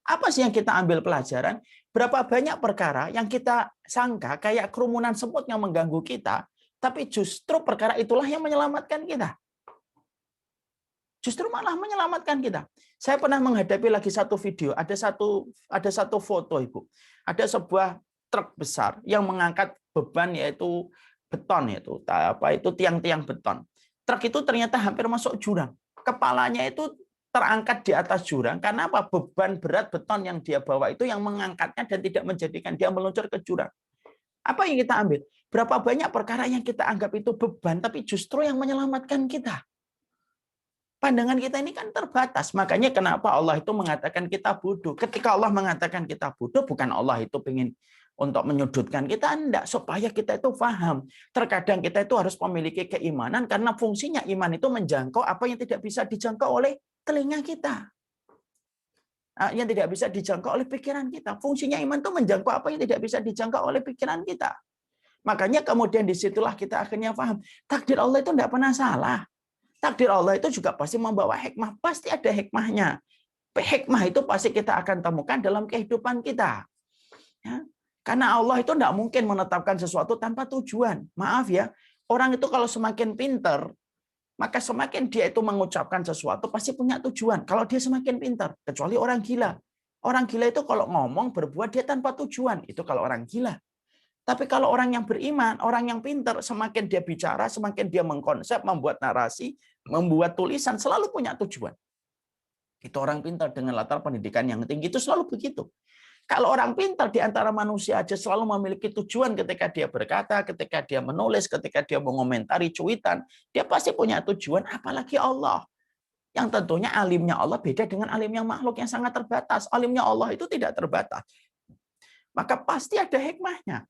S1: Apa sih yang kita ambil pelajaran? Berapa banyak perkara yang kita sangka kayak kerumunan semut yang mengganggu kita, tapi justru perkara itulah yang menyelamatkan kita. Justru malah menyelamatkan kita. Saya pernah menghadapi lagi satu video, ada satu foto Ibu. Ada sebuah truk besar yang mengangkat beban yaitu beton itu tiang-tiang beton. Truk itu ternyata hampir masuk jurang. Kepalanya itu terangkat di atas jurang karena apa? Beban berat beton yang dia bawa itu yang mengangkatnya dan tidak menjadikan dia meluncur ke jurang. Apa yang kita ambil? Berapa banyak perkara yang kita anggap itu beban tapi justru yang menyelamatkan kita. Pandangan kita ini kan terbatas. Makanya kenapa Allah itu mengatakan kita bodoh. Ketika Allah mengatakan kita bodoh, bukan Allah itu ingin untuk menyudutkan kita, enggak. Supaya kita itu paham. Terkadang kita itu harus memiliki keimanan karena fungsinya iman itu menjangkau apa yang tidak bisa dijangkau oleh telinga kita. Yang tidak bisa dijangkau oleh pikiran kita. Fungsinya iman itu menjangkau apa yang tidak bisa dijangkau oleh pikiran kita. Makanya kemudian disitulah kita akhirnya paham. Takdir Allah itu tidak pernah salah. Takdir Allah itu juga pasti membawa hikmah. Pasti ada hikmahnya. Hikmah itu pasti kita akan temukan dalam kehidupan kita. Ya. Karena Allah itu tidak mungkin menetapkan sesuatu tanpa tujuan. Maaf ya, orang itu kalau semakin pintar, maka semakin dia itu mengucapkan sesuatu pasti punya tujuan. Kalau dia semakin pintar, kecuali orang gila. Orang gila itu kalau ngomong, berbuat dia tanpa tujuan. Itu kalau orang gila. Tapi kalau orang yang beriman, orang yang pintar, semakin dia bicara, semakin dia mengkonsep, membuat narasi, membuat tulisan, selalu punya tujuan. Itu orang pintar dengan latar pendidikan yang tinggi itu selalu begitu.
S2: Kalau orang pintar di antara manusia aja selalu memiliki tujuan ketika dia berkata, ketika dia menulis, ketika dia mengomentari cuitan, dia pasti punya tujuan, apalagi Allah. Yang tentunya alimnya Allah beda dengan alimnya makhluk yang sangat terbatas. Alimnya Allah itu tidak terbatas. Maka pasti ada hikmahnya.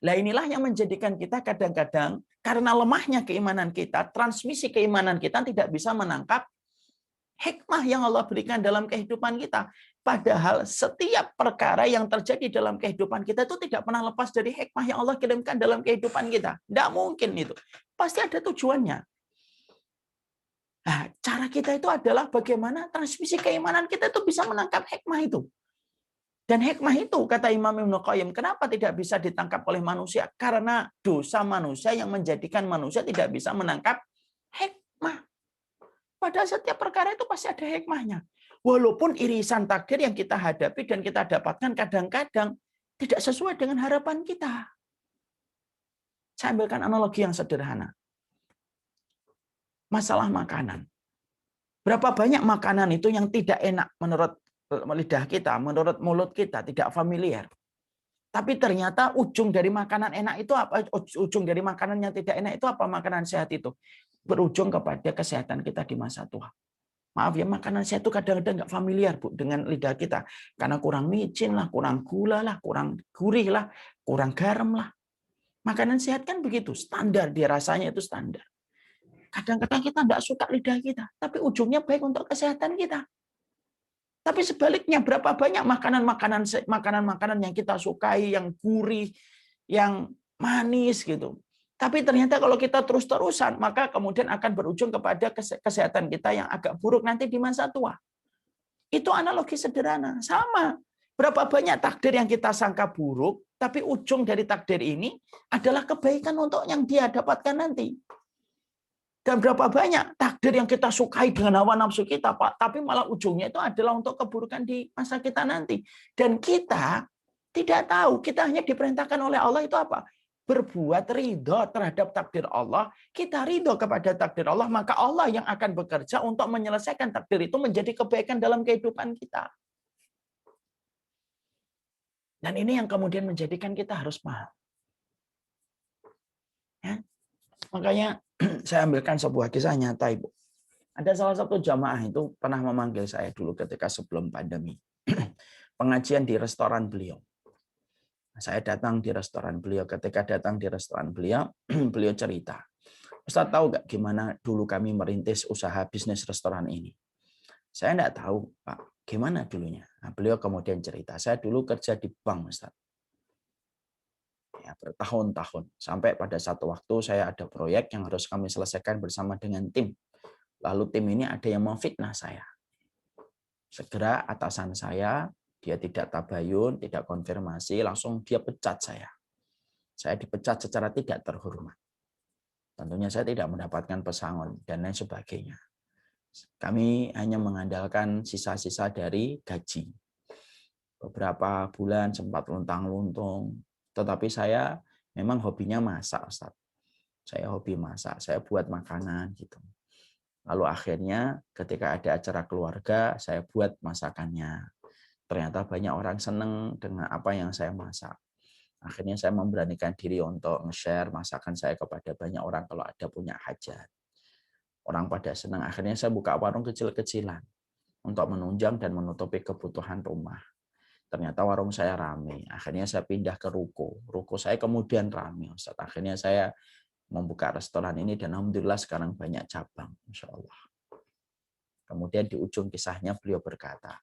S2: Nah inilah yang menjadikan kita kadang-kadang karena lemahnya keimanan kita, transmisi keimanan kita tidak bisa menangkap hikmah yang Allah berikan dalam kehidupan kita. Padahal setiap perkara yang terjadi dalam kehidupan kita itu tidak pernah lepas dari hikmah yang Allah kirimkan dalam kehidupan kita. Tidak mungkin itu. Pasti ada tujuannya. Nah, cara kita itu adalah bagaimana transmisi keimanan kita itu bisa menangkap hikmah itu. Dan hikmah itu, kata Imam Ibnu Qayyim, kenapa tidak bisa ditangkap oleh manusia? Karena dosa manusia yang menjadikan manusia tidak bisa menangkap hikmah. Pada setiap perkara itu pasti ada hikmahnya. Walaupun irisan takdir yang kita hadapi dan kita dapatkan kadang-kadang tidak sesuai dengan harapan kita. Saya ambilkan analogi yang sederhana. Masalah makanan. Berapa banyak makanan itu yang tidak enak menurut lidah kita, menurut mulut kita, tidak familiar. Tapi ternyata ujung dari makanan enak itu apa? Ujung dari makanan yang tidak enak itu apa? Makanan sehat itu. Berujung kepada kesehatan kita di masa tua. Maaf ya, makanan sehat itu kadang-kadang nggak familiar Bu dengan lidah kita. Karena kurang micin lah, kurang gula lah, kurang gurih lah, kurang garam lah. Makanan sehat kan begitu, standar dia rasanya itu standar. Kadang-kadang kita nggak suka lidah kita, tapi ujungnya baik untuk kesehatan kita. Tapi sebaliknya berapa banyak makanan-makanan yang kita sukai, yang gurih, yang manis gitu. Tapi ternyata kalau kita terus-terusan, maka kemudian akan berujung kepada kesehatan kita yang agak buruk nanti di masa tua. Itu analogi sederhana. Sama. Berapa banyak takdir yang kita sangka buruk, tapi ujung dari takdir ini adalah kebaikan untuk yang dia dapatkan nanti. Dan berapa banyak takdir yang kita sukai dengan hawa nafsu kita, Pak, tapi malah ujungnya itu adalah untuk keburukan di masa kita nanti. Dan kita tidak tahu, kita hanya diperintahkan oleh Allah itu apa? Berbuat ridho terhadap takdir Allah, kita ridho kepada takdir Allah, maka Allah yang akan bekerja untuk menyelesaikan takdir itu menjadi kebaikan dalam kehidupan kita. Dan ini yang kemudian menjadikan kita harus paham. Ya? Makanya saya ambilkan sebuah kisah nyata, Ibu. Ada salah satu jamaah itu pernah memanggil saya dulu ketika sebelum pandemi. Pengajian di restoran beliau. Saya datang di restoran beliau. Ketika datang di restoran beliau, beliau cerita. Ustaz tahu nggak gimana dulu kami merintis usaha bisnis restoran ini? Saya nggak tahu, Pak. Gimana dulunya? Nah, beliau kemudian cerita. Saya dulu kerja di bank, Ustaz. Ya, bertahun-tahun. Sampai pada satu waktu saya ada proyek yang harus kami selesaikan bersama dengan tim. Lalu tim ini ada yang memfitnah saya. Segera atasan saya, dia tidak tabayun, tidak konfirmasi, langsung dia pecat saya. Saya dipecat secara tidak terhormat. Tentunya saya tidak mendapatkan pesangon dan lain sebagainya. Kami hanya mengandalkan sisa-sisa dari gaji. Beberapa bulan sempat luntang-luntung, tetapi saya memang hobinya masak, Ustaz. Saya hobi masak, saya buat makanan gitu. Lalu akhirnya ketika ada acara keluarga, saya buat masakannya. Ternyata banyak orang senang dengan apa yang saya masak. Akhirnya saya memberanikan diri untuk nge-share masakan saya kepada banyak orang kalau ada punya hajat. Orang pada senang. Akhirnya saya buka warung kecil-kecilan untuk menunjang dan menutupi kebutuhan rumah. Ternyata warung saya ramai. Akhirnya saya pindah ke ruko. Ruko saya kemudian ramai. Akhirnya saya membuka restoran ini dan alhamdulillah sekarang banyak cabang, insya Allah. Kemudian di ujung kisahnya beliau berkata,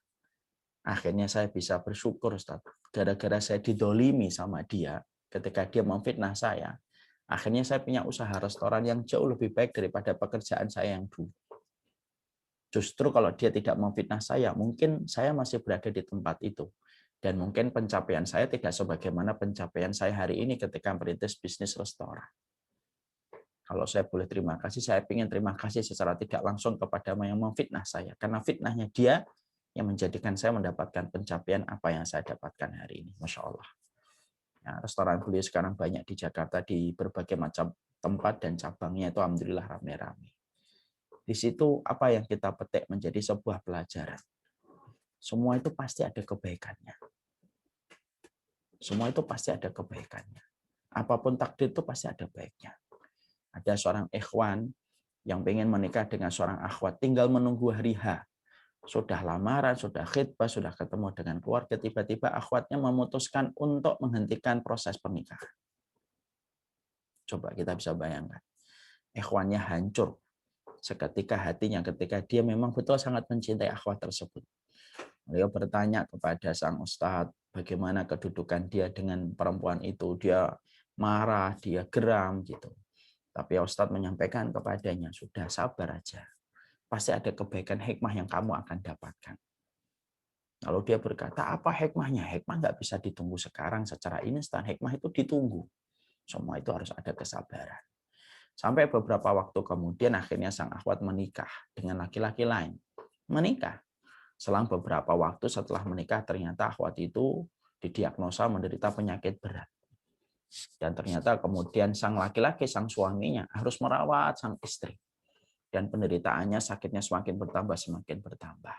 S2: akhirnya saya bisa bersyukur, Ustaz. Gara-gara saya didolimi sama dia, ketika dia memfitnah saya, akhirnya saya punya usaha restoran yang jauh lebih baik daripada pekerjaan saya yang dulu. Justru kalau dia tidak memfitnah saya, mungkin saya masih berada di tempat itu. Dan mungkin pencapaian saya tidak sebagaimana pencapaian saya hari ini ketika merintis bisnis restoran. Kalau saya boleh terima kasih, saya ingin terima kasih secara tidak langsung kepada yang memfitnah saya. Karena fitnahnya dia yang menjadikan saya mendapatkan pencapaian apa yang saya dapatkan hari ini. Masya Allah. Ya, restoran beliau sekarang banyak di Jakarta, di berbagai macam tempat dan cabangnya itu alhamdulillah rame-rame. Di situ apa yang kita petik menjadi sebuah pelajaran. Semua itu pasti ada kebaikannya. Semua itu pasti ada kebaikannya. Apapun takdir itu pasti ada baiknya. Ada seorang ikhwan yang pengen menikah dengan seorang akhwat, tinggal menunggu hari H. Sudah lamaran, sudah khitbah, sudah ketemu dengan keluarga, tiba-tiba akhwatnya memutuskan untuk menghentikan proses pernikahan. Coba kita bisa bayangkan. Ikhwannya hancur seketika hatinya ketika dia memang betul sangat mencintai akhwat tersebut. Beliau bertanya kepada sang ustadz bagaimana kedudukan dia dengan perempuan itu. Dia marah, dia geram gitu. Tapi ustadz menyampaikan kepadanya, sudah sabar aja. Pasti ada kebaikan hikmah yang kamu akan dapatkan. Lalu dia berkata, apa hikmahnya? Hikmah nggak bisa ditunggu sekarang secara instan. Hikmah itu ditunggu. Semua itu harus ada kesabaran. Sampai beberapa waktu kemudian akhirnya sang akhwat menikah dengan laki-laki lain. Menikah. Selang beberapa waktu setelah menikah ternyata akhwat itu didiagnosa menderita penyakit berat. Dan ternyata kemudian sang laki-laki, sang suaminya harus merawat sang istri. Dan penderitaannya, sakitnya semakin bertambah, semakin bertambah.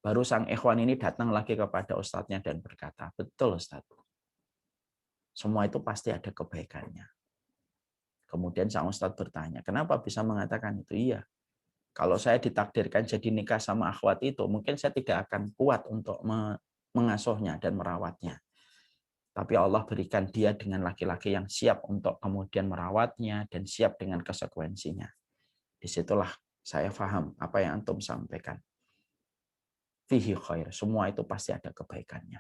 S2: Baru sang ikhwan ini datang lagi kepada ustadznya dan berkata, betul ustadz, semua itu pasti ada kebaikannya. Kemudian sang ustadz bertanya, kenapa bisa mengatakan itu? Iya, kalau saya ditakdirkan jadi nikah sama akhwat itu, mungkin saya tidak akan kuat untuk mengasuhnya dan merawatnya. Tapi Allah berikan dia dengan laki-laki yang siap untuk kemudian merawatnya dan siap dengan konsekuensinya. Disitulah saya paham apa yang antum sampaikan. Fihi khair, semua itu pasti ada kebaikannya.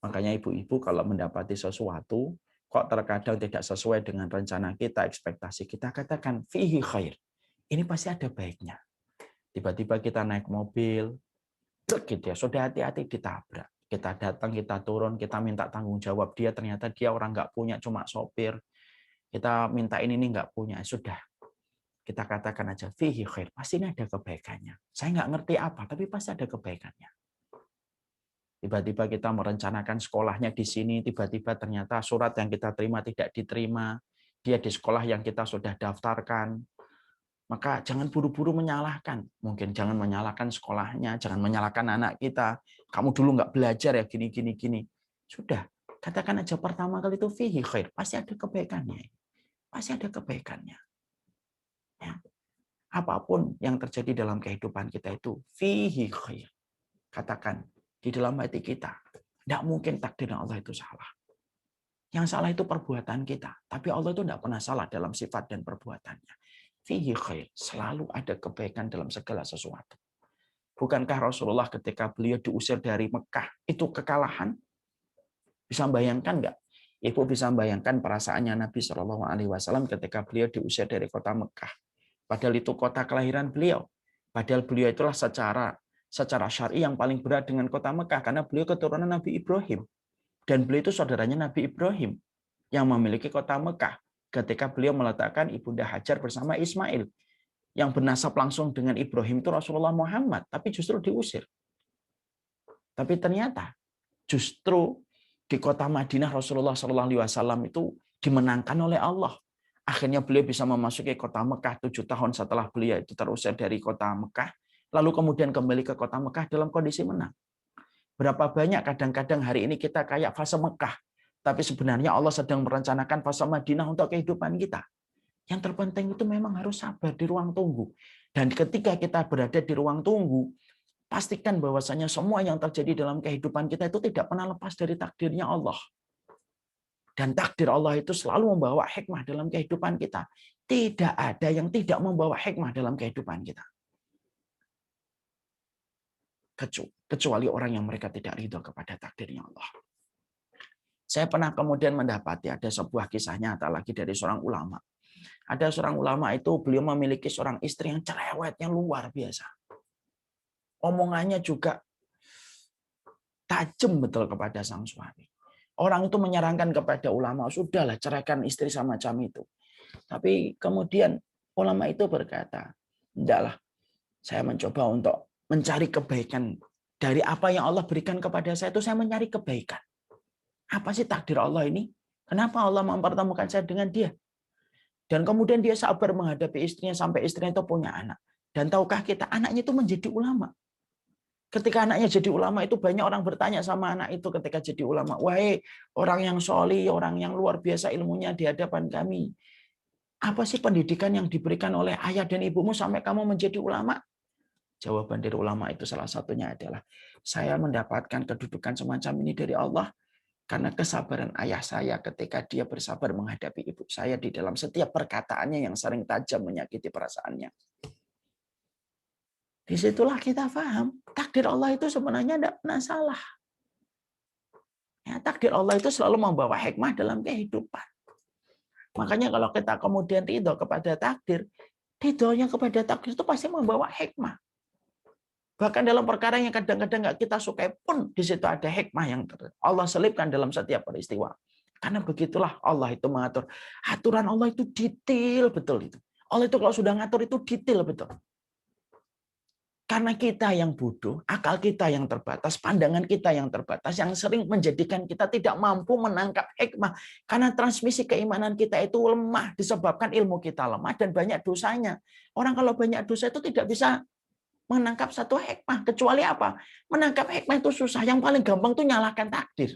S2: Makanya ibu-ibu kalau mendapati sesuatu, kok terkadang tidak sesuai dengan rencana kita, ekspektasi kita, katakan fihi khair. Ini pasti ada baiknya. Tiba-tiba kita naik mobil, gitu ya, sudah hati-hati ditabrak. Kita datang, kita turun, kita minta tanggung jawab dia, ternyata dia orang nggak punya, cuma sopir. Kita minta ini nggak punya, sudah. Kita katakan aja, fihi khair, pasti ini ada kebaikannya. Saya nggak ngerti apa, tapi pasti ada kebaikannya. Tiba-tiba kita merencanakan sekolahnya di sini, tiba-tiba ternyata surat yang kita terima tidak diterima. Dia di sekolah yang kita sudah daftarkan. Maka jangan buru-buru menyalahkan. Mungkin jangan menyalahkan sekolahnya, jangan menyalahkan anak kita. Kamu dulu nggak belajar ya gini. Sudah, katakan aja pertama kali itu fihi khair. Pasti ada kebaikannya. Pasti ada kebaikannya. Ya. Apapun yang terjadi dalam kehidupan kita itu fihi khair. Katakan di dalam hati kita. Tidak mungkin takdir Allah itu salah. Yang salah itu perbuatan kita. Tapi Allah itu tidak pernah salah dalam sifat dan perbuatannya. Fihi khair, selalu ada kebaikan dalam segala sesuatu. Bukankah Rasulullah ketika beliau diusir dari Mekah itu kekalahan? Bisa bayangkan nggak? Ibu bisa bayangkan perasaannya Nabi Shallallahu Alaihi Wasallam ketika beliau diusir dari kota Mekah. Padahal itu kota kelahiran beliau. Padahal beliau itulah secara syar'i yang paling berat dengan kota Mekah karena beliau keturunan Nabi Ibrahim dan beliau itu saudaranya Nabi Ibrahim yang memiliki kota Mekah. Ketika beliau meletakkan Ibunda Hajar bersama Ismail. Yang bernasab langsung dengan Ibrahim itu Rasulullah Muhammad, tapi justru diusir. Tapi ternyata justru di kota Madinah Rasulullah SAW itu dimenangkan oleh Allah. Akhirnya beliau bisa memasuki kota Mekah 7 tahun setelah beliau itu terusir dari kota Mekah, lalu kemudian kembali ke kota Mekah dalam kondisi menang. Berapa banyak kadang-kadang hari ini kita kayak fase Mekah, tapi sebenarnya Allah sedang merencanakan fase Madinah untuk kehidupan kita. Yang terpenting itu memang harus sabar di ruang tunggu. Dan ketika kita berada di ruang tunggu, pastikan bahwasanya semua yang terjadi dalam kehidupan kita itu tidak pernah lepas dari takdirnya Allah. Dan takdir Allah itu selalu membawa hikmah dalam kehidupan kita. Tidak ada yang tidak membawa hikmah dalam kehidupan kita. Kecuali orang yang mereka tidak ridho kepada takdirnya Allah. Saya pernah kemudian mendapati ada sebuah kisah nyata lagi dari seorang ulama. Ada seorang ulama itu beliau memiliki seorang istri yang cerewetnya luar biasa. Omongannya juga tajam betul kepada sang suami. Orang itu menyarankan kepada ulama, sudahlah ceraikan istri semacam itu. Tapi kemudian ulama itu berkata, tidaklah, saya mencoba untuk mencari kebaikan. Dari apa yang Allah berikan kepada saya itu saya mencari kebaikan. Apa sih takdir Allah ini? Kenapa Allah mempertemukan saya dengan dia? Dan kemudian dia sabar menghadapi istrinya sampai istrinya itu punya anak. Dan tahukah kita, anaknya itu menjadi ulama. Ketika anaknya jadi ulama itu banyak orang bertanya sama anak itu ketika jadi ulama. Wahai orang yang sholih, orang yang luar biasa ilmunya di hadapan kami. Apa sih pendidikan yang diberikan oleh ayah dan ibumu sampai kamu menjadi ulama? Jawaban dari ulama itu salah satunya adalah, saya mendapatkan kedudukan semacam ini dari Allah karena kesabaran ayah saya ketika dia bersabar menghadapi ibu saya di dalam setiap perkataannya yang sering tajam menyakiti perasaannya. Disitulah kita paham, takdir Allah itu sebenarnya tidak pernah salah. Ya, takdir Allah itu selalu membawa hikmah dalam kehidupan. Makanya kalau kita kemudian ridho kepada takdir, ridhonya kepada takdir itu pasti membawa hikmah. Bahkan dalam perkara yang kadang-kadang nggak kita sukai pun, di situ ada hikmah yang Allah selipkan dalam setiap peristiwa. Karena begitulah Allah itu mengatur. Aturan Allah itu detail betul itu. Allah itu kalau sudah ngatur itu detail betul. Karena kita yang bodoh, akal kita yang terbatas, pandangan kita yang terbatas, yang sering menjadikan kita tidak mampu menangkap hikmah. Karena transmisi keimanan kita itu lemah, disebabkan ilmu kita lemah dan banyak dosanya. Orang kalau banyak dosa itu tidak bisa menangkap satu hikmah. Kecuali apa? Menangkap hikmah itu susah. Yang paling gampang itu nyalakan takdir.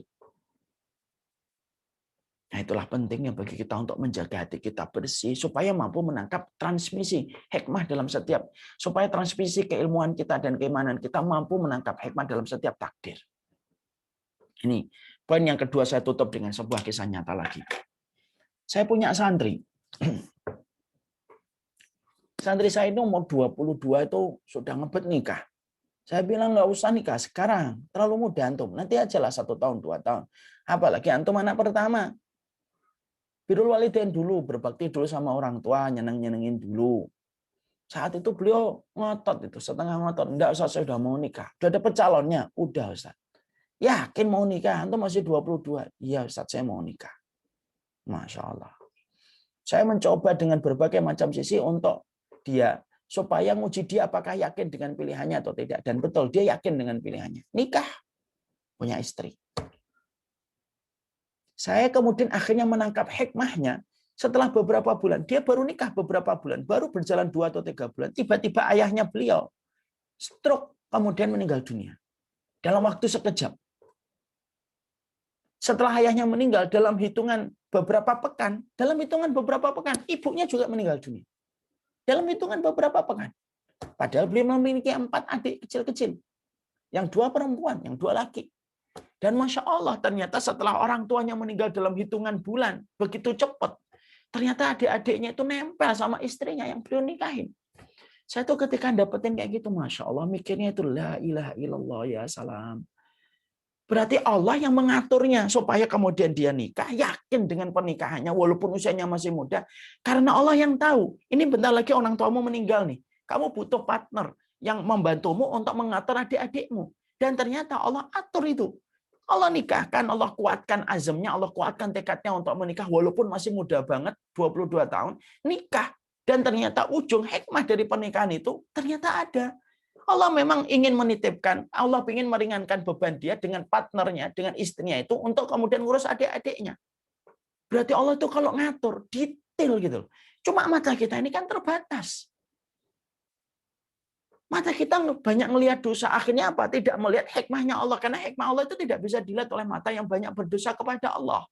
S2: Nah, itulah pentingnya bagi kita untuk menjaga hati kita bersih supaya mampu menangkap transmisi hikmah dalam setiap, supaya transmisi keilmuan kita dan keimanan kita mampu menangkap hikmah dalam setiap takdir. Ini poin yang kedua, saya tutup dengan sebuah kisah nyata lagi. Saya punya santri. Santri saya itu umur 22 itu sudah ngebet nikah. Saya bilang nggak usah nikah sekarang, terlalu muda antum. Nanti ajalah 1 tahun, 2 tahun. Apalagi antum anak pertama. Birrul walidain dulu, berbakti dulu sama orang tua, nyenengin dulu. Saat itu beliau ngotot itu, setengah ngotot. Enggak, Ustaz, saya udah mau nikah. Udah dapet calonnya? Udah, Ustaz. Yakin mau nikah? Antum masih 22. Iya, Ustaz, saya mau nikah. Masya Allah. Saya mencoba dengan berbagai macam sisi untuk dia, supaya nguji dia apakah yakin dengan pilihannya atau tidak. Dan betul, dia yakin dengan pilihannya. Nikah, punya istri. Saya kemudian akhirnya menangkap hikmahnya setelah beberapa bulan. Dia baru nikah beberapa bulan, baru berjalan 2 atau 3 bulan. Tiba-tiba ayahnya beliau stroke, kemudian meninggal dunia. Dalam waktu sekejap. Setelah ayahnya meninggal, dalam hitungan beberapa pekan, ibunya juga meninggal dunia. Dalam hitungan beberapa pekan. Padahal beliau memiliki 4 adik kecil-kecil. Yang 2 perempuan, yang 2 laki. Dan Masya Allah, ternyata setelah orang tuanya meninggal dalam hitungan bulan, begitu cepat, ternyata adik-adiknya itu nempel sama istrinya yang beliau nikahin. Saya tuh ketika dapetin kayak gitu, Masya Allah, mikirnya itu, la ilaha illallah ya salam. Berarti Allah yang mengaturnya, supaya kemudian dia nikah, yakin dengan pernikahannya, walaupun usianya masih muda, karena Allah yang tahu, ini bentar lagi orang tuamu meninggal nih, kamu butuh partner yang membantumu untuk mengatur adik-adikmu. Dan ternyata Allah atur itu. Allah nikahkan, Allah kuatkan azamnya, Allah kuatkan tekadnya untuk menikah walaupun masih muda banget, 22 tahun, nikah. Dan ternyata ujung hikmah dari pernikahan itu ternyata ada. Allah memang ingin menitipkan, Allah ingin meringankan beban dia dengan partnernya, dengan istrinya itu untuk kemudian ngurus adik-adiknya. Berarti Allah itu kalau ngatur, detail gitu. Cuma mata kita ini kan terbatas. Mata kita banyak melihat dosa. Akhirnya apa? Tidak melihat hikmahnya Allah. Karena hikmah Allah itu tidak bisa dilihat oleh mata yang banyak berdosa kepada Allah.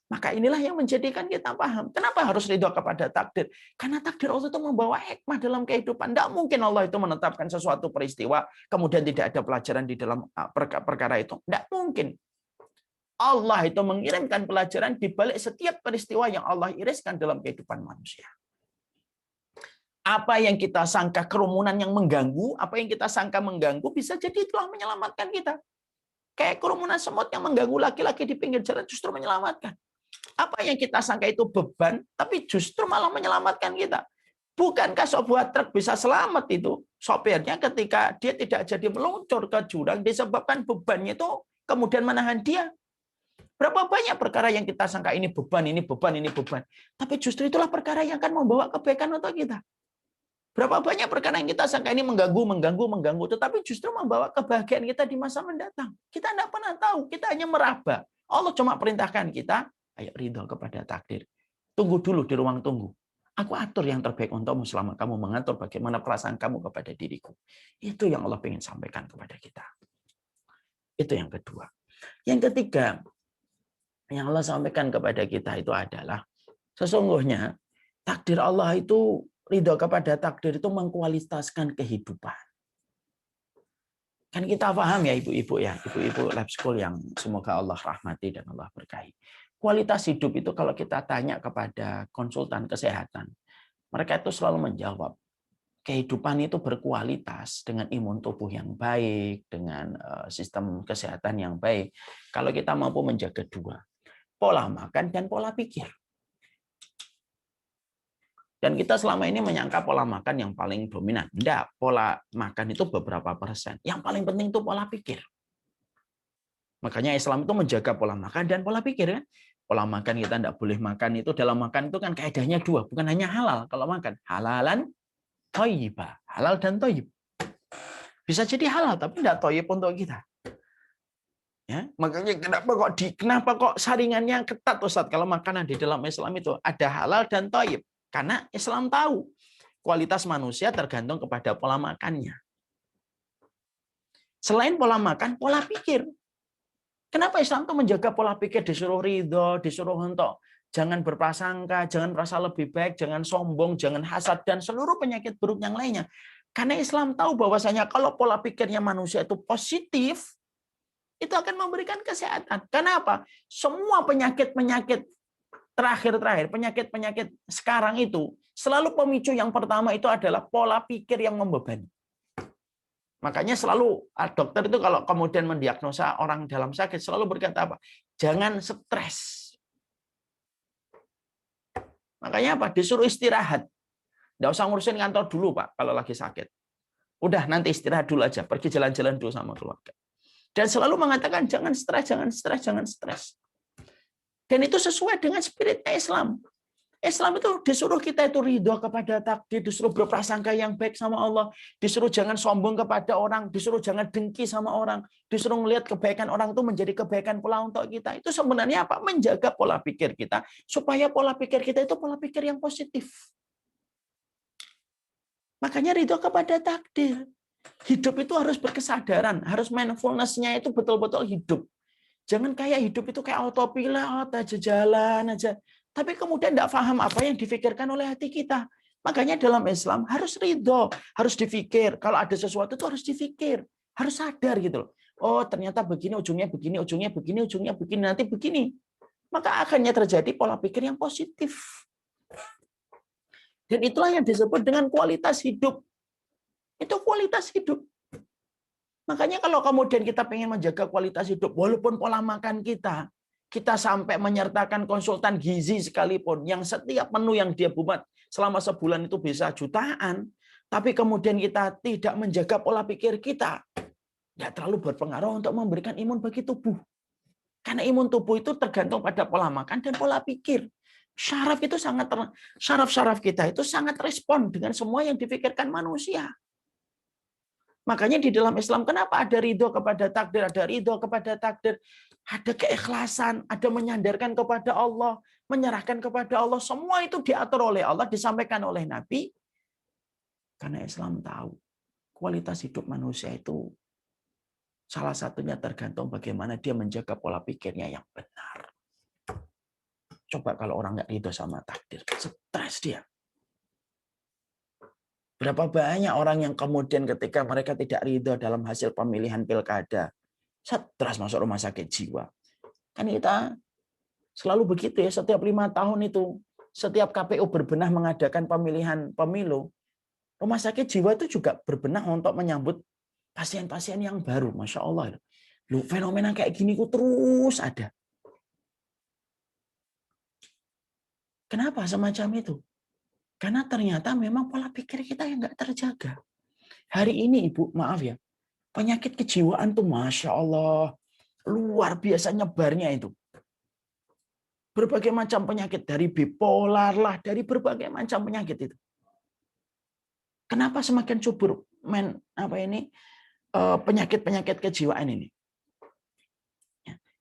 S2: Maka inilah yang menjadikan kita paham. Kenapa harus ridho kepada takdir? Karena takdir Allah itu membawa hikmah dalam kehidupan. Tidak mungkin Allah itu menetapkan sesuatu peristiwa, kemudian tidak ada pelajaran di dalam perkara itu. Tidak mungkin. Allah itu mengirimkan pelajaran di balik setiap peristiwa yang Allah iriskan dalam kehidupan manusia. Apa yang kita sangka kerumunan yang mengganggu, apa yang kita sangka mengganggu, bisa jadi telah menyelamatkan kita. Kayak kerumunan semut yang mengganggu laki-laki di pinggir jalan justru menyelamatkan. Apa yang kita sangka itu beban, tapi justru malah menyelamatkan kita. Bukankah sebuah truk bisa selamat itu sopirnya ketika dia tidak jadi meluncur ke jurang disebabkan bebannya itu kemudian menahan dia. Berapa banyak perkara yang kita sangka ini beban, ini beban, ini beban. Tapi justru itulah perkara yang akan membawa kebaikan untuk kita. Berapa banyak perkara yang kita sangka ini mengganggu, tetapi justru membawa kebahagiaan kita di masa mendatang. Kita tidak pernah tahu, kita hanya meraba. Allah cuma perintahkan kita, ayo ridho kepada takdir. Tunggu dulu di ruang tunggu. Aku atur yang terbaik untukmu selama kamu mengatur bagaimana perasaan kamu kepada diriku. Itu yang Allah ingin sampaikan kepada kita. Itu yang kedua. Yang ketiga, yang Allah sampaikan kepada kita itu adalah sesungguhnya takdir Allah itu, ridho kepada takdir itu mengkualitaskan kehidupan. Kan kita paham ya ibu-ibu lab school yang semoga Allah rahmati dan Allah berkahi. Kualitas hidup itu kalau kita tanya kepada konsultan kesehatan, mereka itu selalu menjawab, kehidupan itu berkualitas dengan imun tubuh yang baik, dengan sistem kesehatan yang baik. Kalau kita mampu menjaga dua, pola makan dan pola pikir. Dan kita selama ini menyangka pola makan yang paling dominan. Tidak, pola makan itu beberapa persen. Yang paling penting itu pola pikir. Makanya Islam itu menjaga pola makan dan pola pikir. Kan? Pola makan kita tidak boleh makan itu, dalam makan itu kan kaidahnya dua. Bukan hanya halal kalau makan. Halalan, thayyibah. Halal dan thayyib. Bisa jadi halal, tapi tidak thayyib untuk kita. Ya, makanya kenapa kok saringannya ketat Ustaz kalau makanan di dalam Islam itu ada halal dan thayyib? Karena Islam tahu kualitas manusia tergantung kepada pola makannya. Selain pola makan, pola pikir. Kenapa Islam itu menjaga pola pikir, disuruh ridho, disuruh untuk jangan berprasangka, jangan merasa lebih baik, jangan sombong, jangan hasad, dan seluruh penyakit buruk yang lainnya. Karena Islam tahu bahwasanya kalau pola pikirnya manusia itu positif, itu akan memberikan kesehatan. Kenapa? Semua penyakit-penyakit terakhir, penyakit-penyakit sekarang itu, selalu pemicu yang pertama itu adalah pola pikir yang membebani. Makanya selalu dokter itu kalau kemudian mendiagnosa orang dalam sakit, selalu berkata apa? Jangan stres. Makanya apa? Disuruh istirahat. Nggak usah ngurusin kantor dulu, Pak, kalau lagi sakit. Udah, nanti istirahat dulu aja. Pergi jalan-jalan dulu sama keluarga. Dan selalu mengatakan, jangan stres, jangan stres, jangan stres. Dan itu sesuai dengan spiritnya Islam. Islam itu disuruh kita itu ridho kepada takdir, disuruh berprasangka yang baik sama Allah, disuruh jangan sombong kepada orang, disuruh jangan dengki sama orang, disuruh melihat kebaikan orang itu menjadi kebaikan pula untuk kita. Itu sebenarnya apa? Menjaga pola pikir kita, supaya pola pikir kita itu pola pikir yang positif. Makanya ridho kepada takdir. Hidup itu harus berkesadaran, harus mindfulness-nya itu betul-betul hidup. Jangan kayak hidup itu kayak autopilot aja, jalan aja. Tapi kemudian tidak paham apa yang difikirkan oleh hati kita. Makanya dalam Islam harus ridho, harus difikir. Kalau ada sesuatu itu harus difikir, harus sadar gitu loh. Oh ternyata begini, ujungnya begini, ujungnya begini, ujungnya begini, nanti begini. Maka akhirnya terjadi pola pikir yang positif. Dan itulah yang disebut dengan kualitas hidup. Itu kualitas hidup. Makanya kalau kemudian kita ingin menjaga kualitas hidup, walaupun pola makan kita sampai menyertakan konsultan gizi sekalipun, yang setiap menu yang dia buat selama sebulan itu bisa jutaan, tapi kemudian kita tidak menjaga pola pikir kita, tidak terlalu berpengaruh untuk memberikan imun bagi tubuh. Karena imun tubuh itu tergantung pada pola makan dan pola pikir. Syaraf-syaraf kita itu sangat respon dengan semua yang difikirkan manusia. Makanya di dalam Islam kenapa ada ridho kepada takdir, ada ridho kepada takdir, ada keikhlasan, ada menyandarkan kepada Allah, menyerahkan kepada Allah, semua itu diatur oleh Allah, disampaikan oleh Nabi. Karena Islam tahu kualitas hidup manusia itu salah satunya tergantung bagaimana dia menjaga pola pikirnya yang benar. Coba kalau orang nggak ridho sama takdir, stres dia. Berapa banyak orang yang kemudian ketika mereka tidak ridho dalam hasil pemilihan pilkada, stres masuk rumah sakit jiwa. Kan kita selalu begitu ya, setiap 5 tahun itu, setiap KPU berbenah mengadakan pemilihan pemilu, rumah sakit jiwa itu juga berbenah untuk menyambut pasien-pasien yang baru. Masya Allah. Loh, fenomena kayak gini kok terus ada. Kenapa semacam itu? Karena ternyata memang pola pikir kita yang nggak terjaga. Hari ini Ibu, maaf ya, penyakit kejiwaan tuh Masya Allah, luar biasa nyebarnya itu. Berbagai macam penyakit, dari bipolar lah, dari berbagai macam penyakit itu. Kenapa semakin subur penyakit-penyakit kejiwaan ini?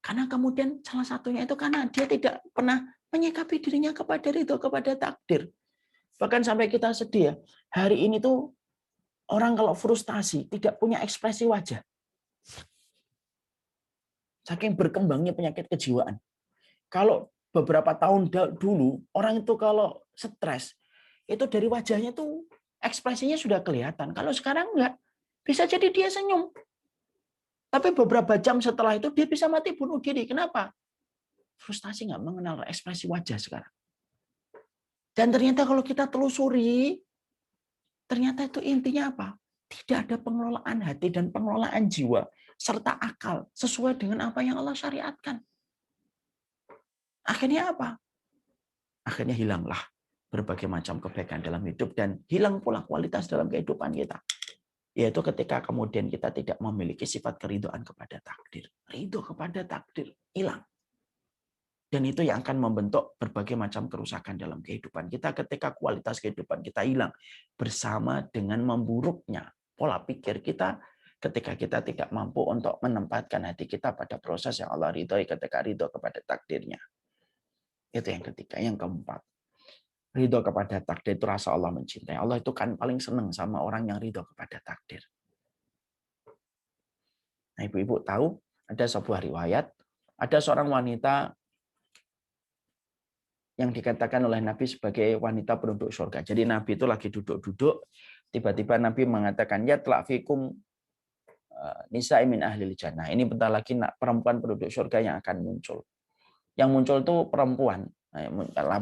S2: Karena kemudian salah satunya itu karena dia tidak pernah menyikapi dirinya kepada ridho, kepada takdir. Bahkan sampai kita sedih ya. Hari ini tuh orang kalau frustasi tidak punya ekspresi wajah. Saking berkembangnya penyakit kejiwaan. Kalau beberapa tahun dulu, orang itu kalau stres, itu dari wajahnya tuh ekspresinya sudah kelihatan. Kalau sekarang enggak. Bisa jadi dia senyum. Tapi beberapa jam setelah itu dia bisa mati bunuh diri. Kenapa? Frustasi nggak mengenal ekspresi wajah sekarang. Dan ternyata kalau kita telusuri, ternyata itu intinya apa? Tidak ada pengelolaan hati dan pengelolaan jiwa serta akal sesuai dengan apa yang Allah syariatkan. Akhirnya apa? Akhirnya hilanglah berbagai macam kebaikan dalam hidup dan hilang pula kualitas dalam kehidupan kita. Yaitu ketika kemudian kita tidak memiliki sifat keridhaan kepada takdir. Ridho kepada takdir hilang. Dan itu yang akan membentuk berbagai macam kerusakan dalam kehidupan kita ketika kualitas kehidupan kita hilang. Bersama dengan memburuknya pola pikir kita ketika kita tidak mampu untuk menempatkan hati kita pada proses yang Allah ridhoi ketika ridho kepada takdirnya. Itu yang ketiga. Yang keempat. Ridho kepada takdir itu rasa Allah mencintai. Allah itu kan paling senang sama orang yang ridho kepada takdir. Nah, ibu-ibu tahu ada sebuah riwayat, ada seorang wanita yang dikatakan oleh Nabi sebagai wanita penduduk surga. Jadi Nabi itu lagi duduk-duduk, tiba-tiba Nabi mengatakan, ya telah fikum nisa'i min ahlil jannah. Ini bentar lagi perempuan penduduk surga yang akan muncul. Yang muncul itu perempuan,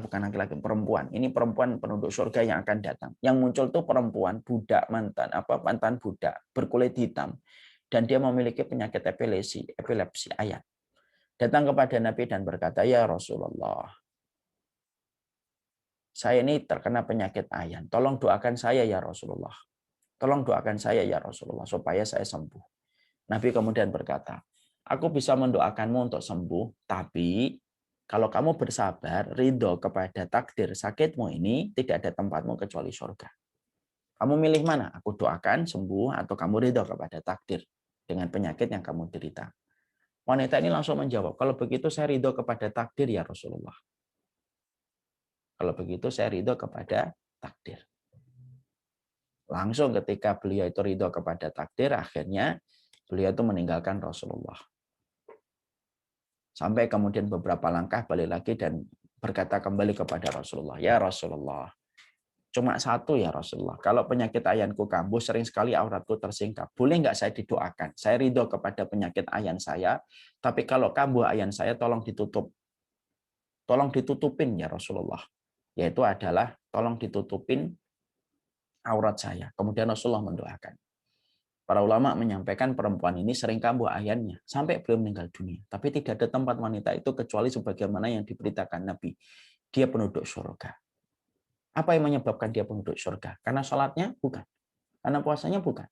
S2: bukan laki-laki, perempuan. Ini perempuan penduduk surga yang akan datang. Yang muncul itu perempuan, budak, mantan budak, berkulit hitam. Dan dia memiliki penyakit epilepsi ayan. Datang kepada Nabi dan berkata, ya Rasulullah, saya ini terkena penyakit ayan. Tolong doakan saya ya Rasulullah. Tolong doakan saya ya Rasulullah supaya saya sembuh. Nabi kemudian berkata, aku bisa mendoakanmu untuk sembuh, tapi kalau kamu bersabar, ridho kepada takdir sakitmu ini, tidak ada tempatmu kecuali surga. Kamu milih mana? Aku doakan sembuh atau kamu ridho kepada takdir dengan penyakit yang kamu derita. Wanita ini langsung menjawab, kalau begitu saya ridho kepada takdir ya Rasulullah. Kalau begitu saya ridho kepada takdir. Langsung ketika beliau itu ridho kepada takdir, akhirnya beliau itu meninggalkan Rasulullah. Sampai kemudian beberapa langkah balik lagi dan berkata kembali kepada Rasulullah. Ya Rasulullah, cuma satu ya Rasulullah. Kalau penyakit ayanku kambuh, sering sekali auratku tersingkap. Boleh nggak saya didoakan? Saya ridho kepada penyakit ayan saya, tapi kalau kambuh ayan saya tolong ditutup. Tolong ditutupin ya Rasulullah. Yaitu adalah tolong ditutupin aurat saya. Kemudian Rasulullah mendoakan. Para ulama menyampaikan perempuan ini sering kambuh ayannya sampai belum meninggal dunia. Tapi tidak ada tempat wanita itu kecuali sebagaimana yang diberitakan Nabi. Dia penduduk surga. Apa yang menyebabkan dia penduduk surga? Karena sholatnya? Bukan. Karena puasanya? Bukan.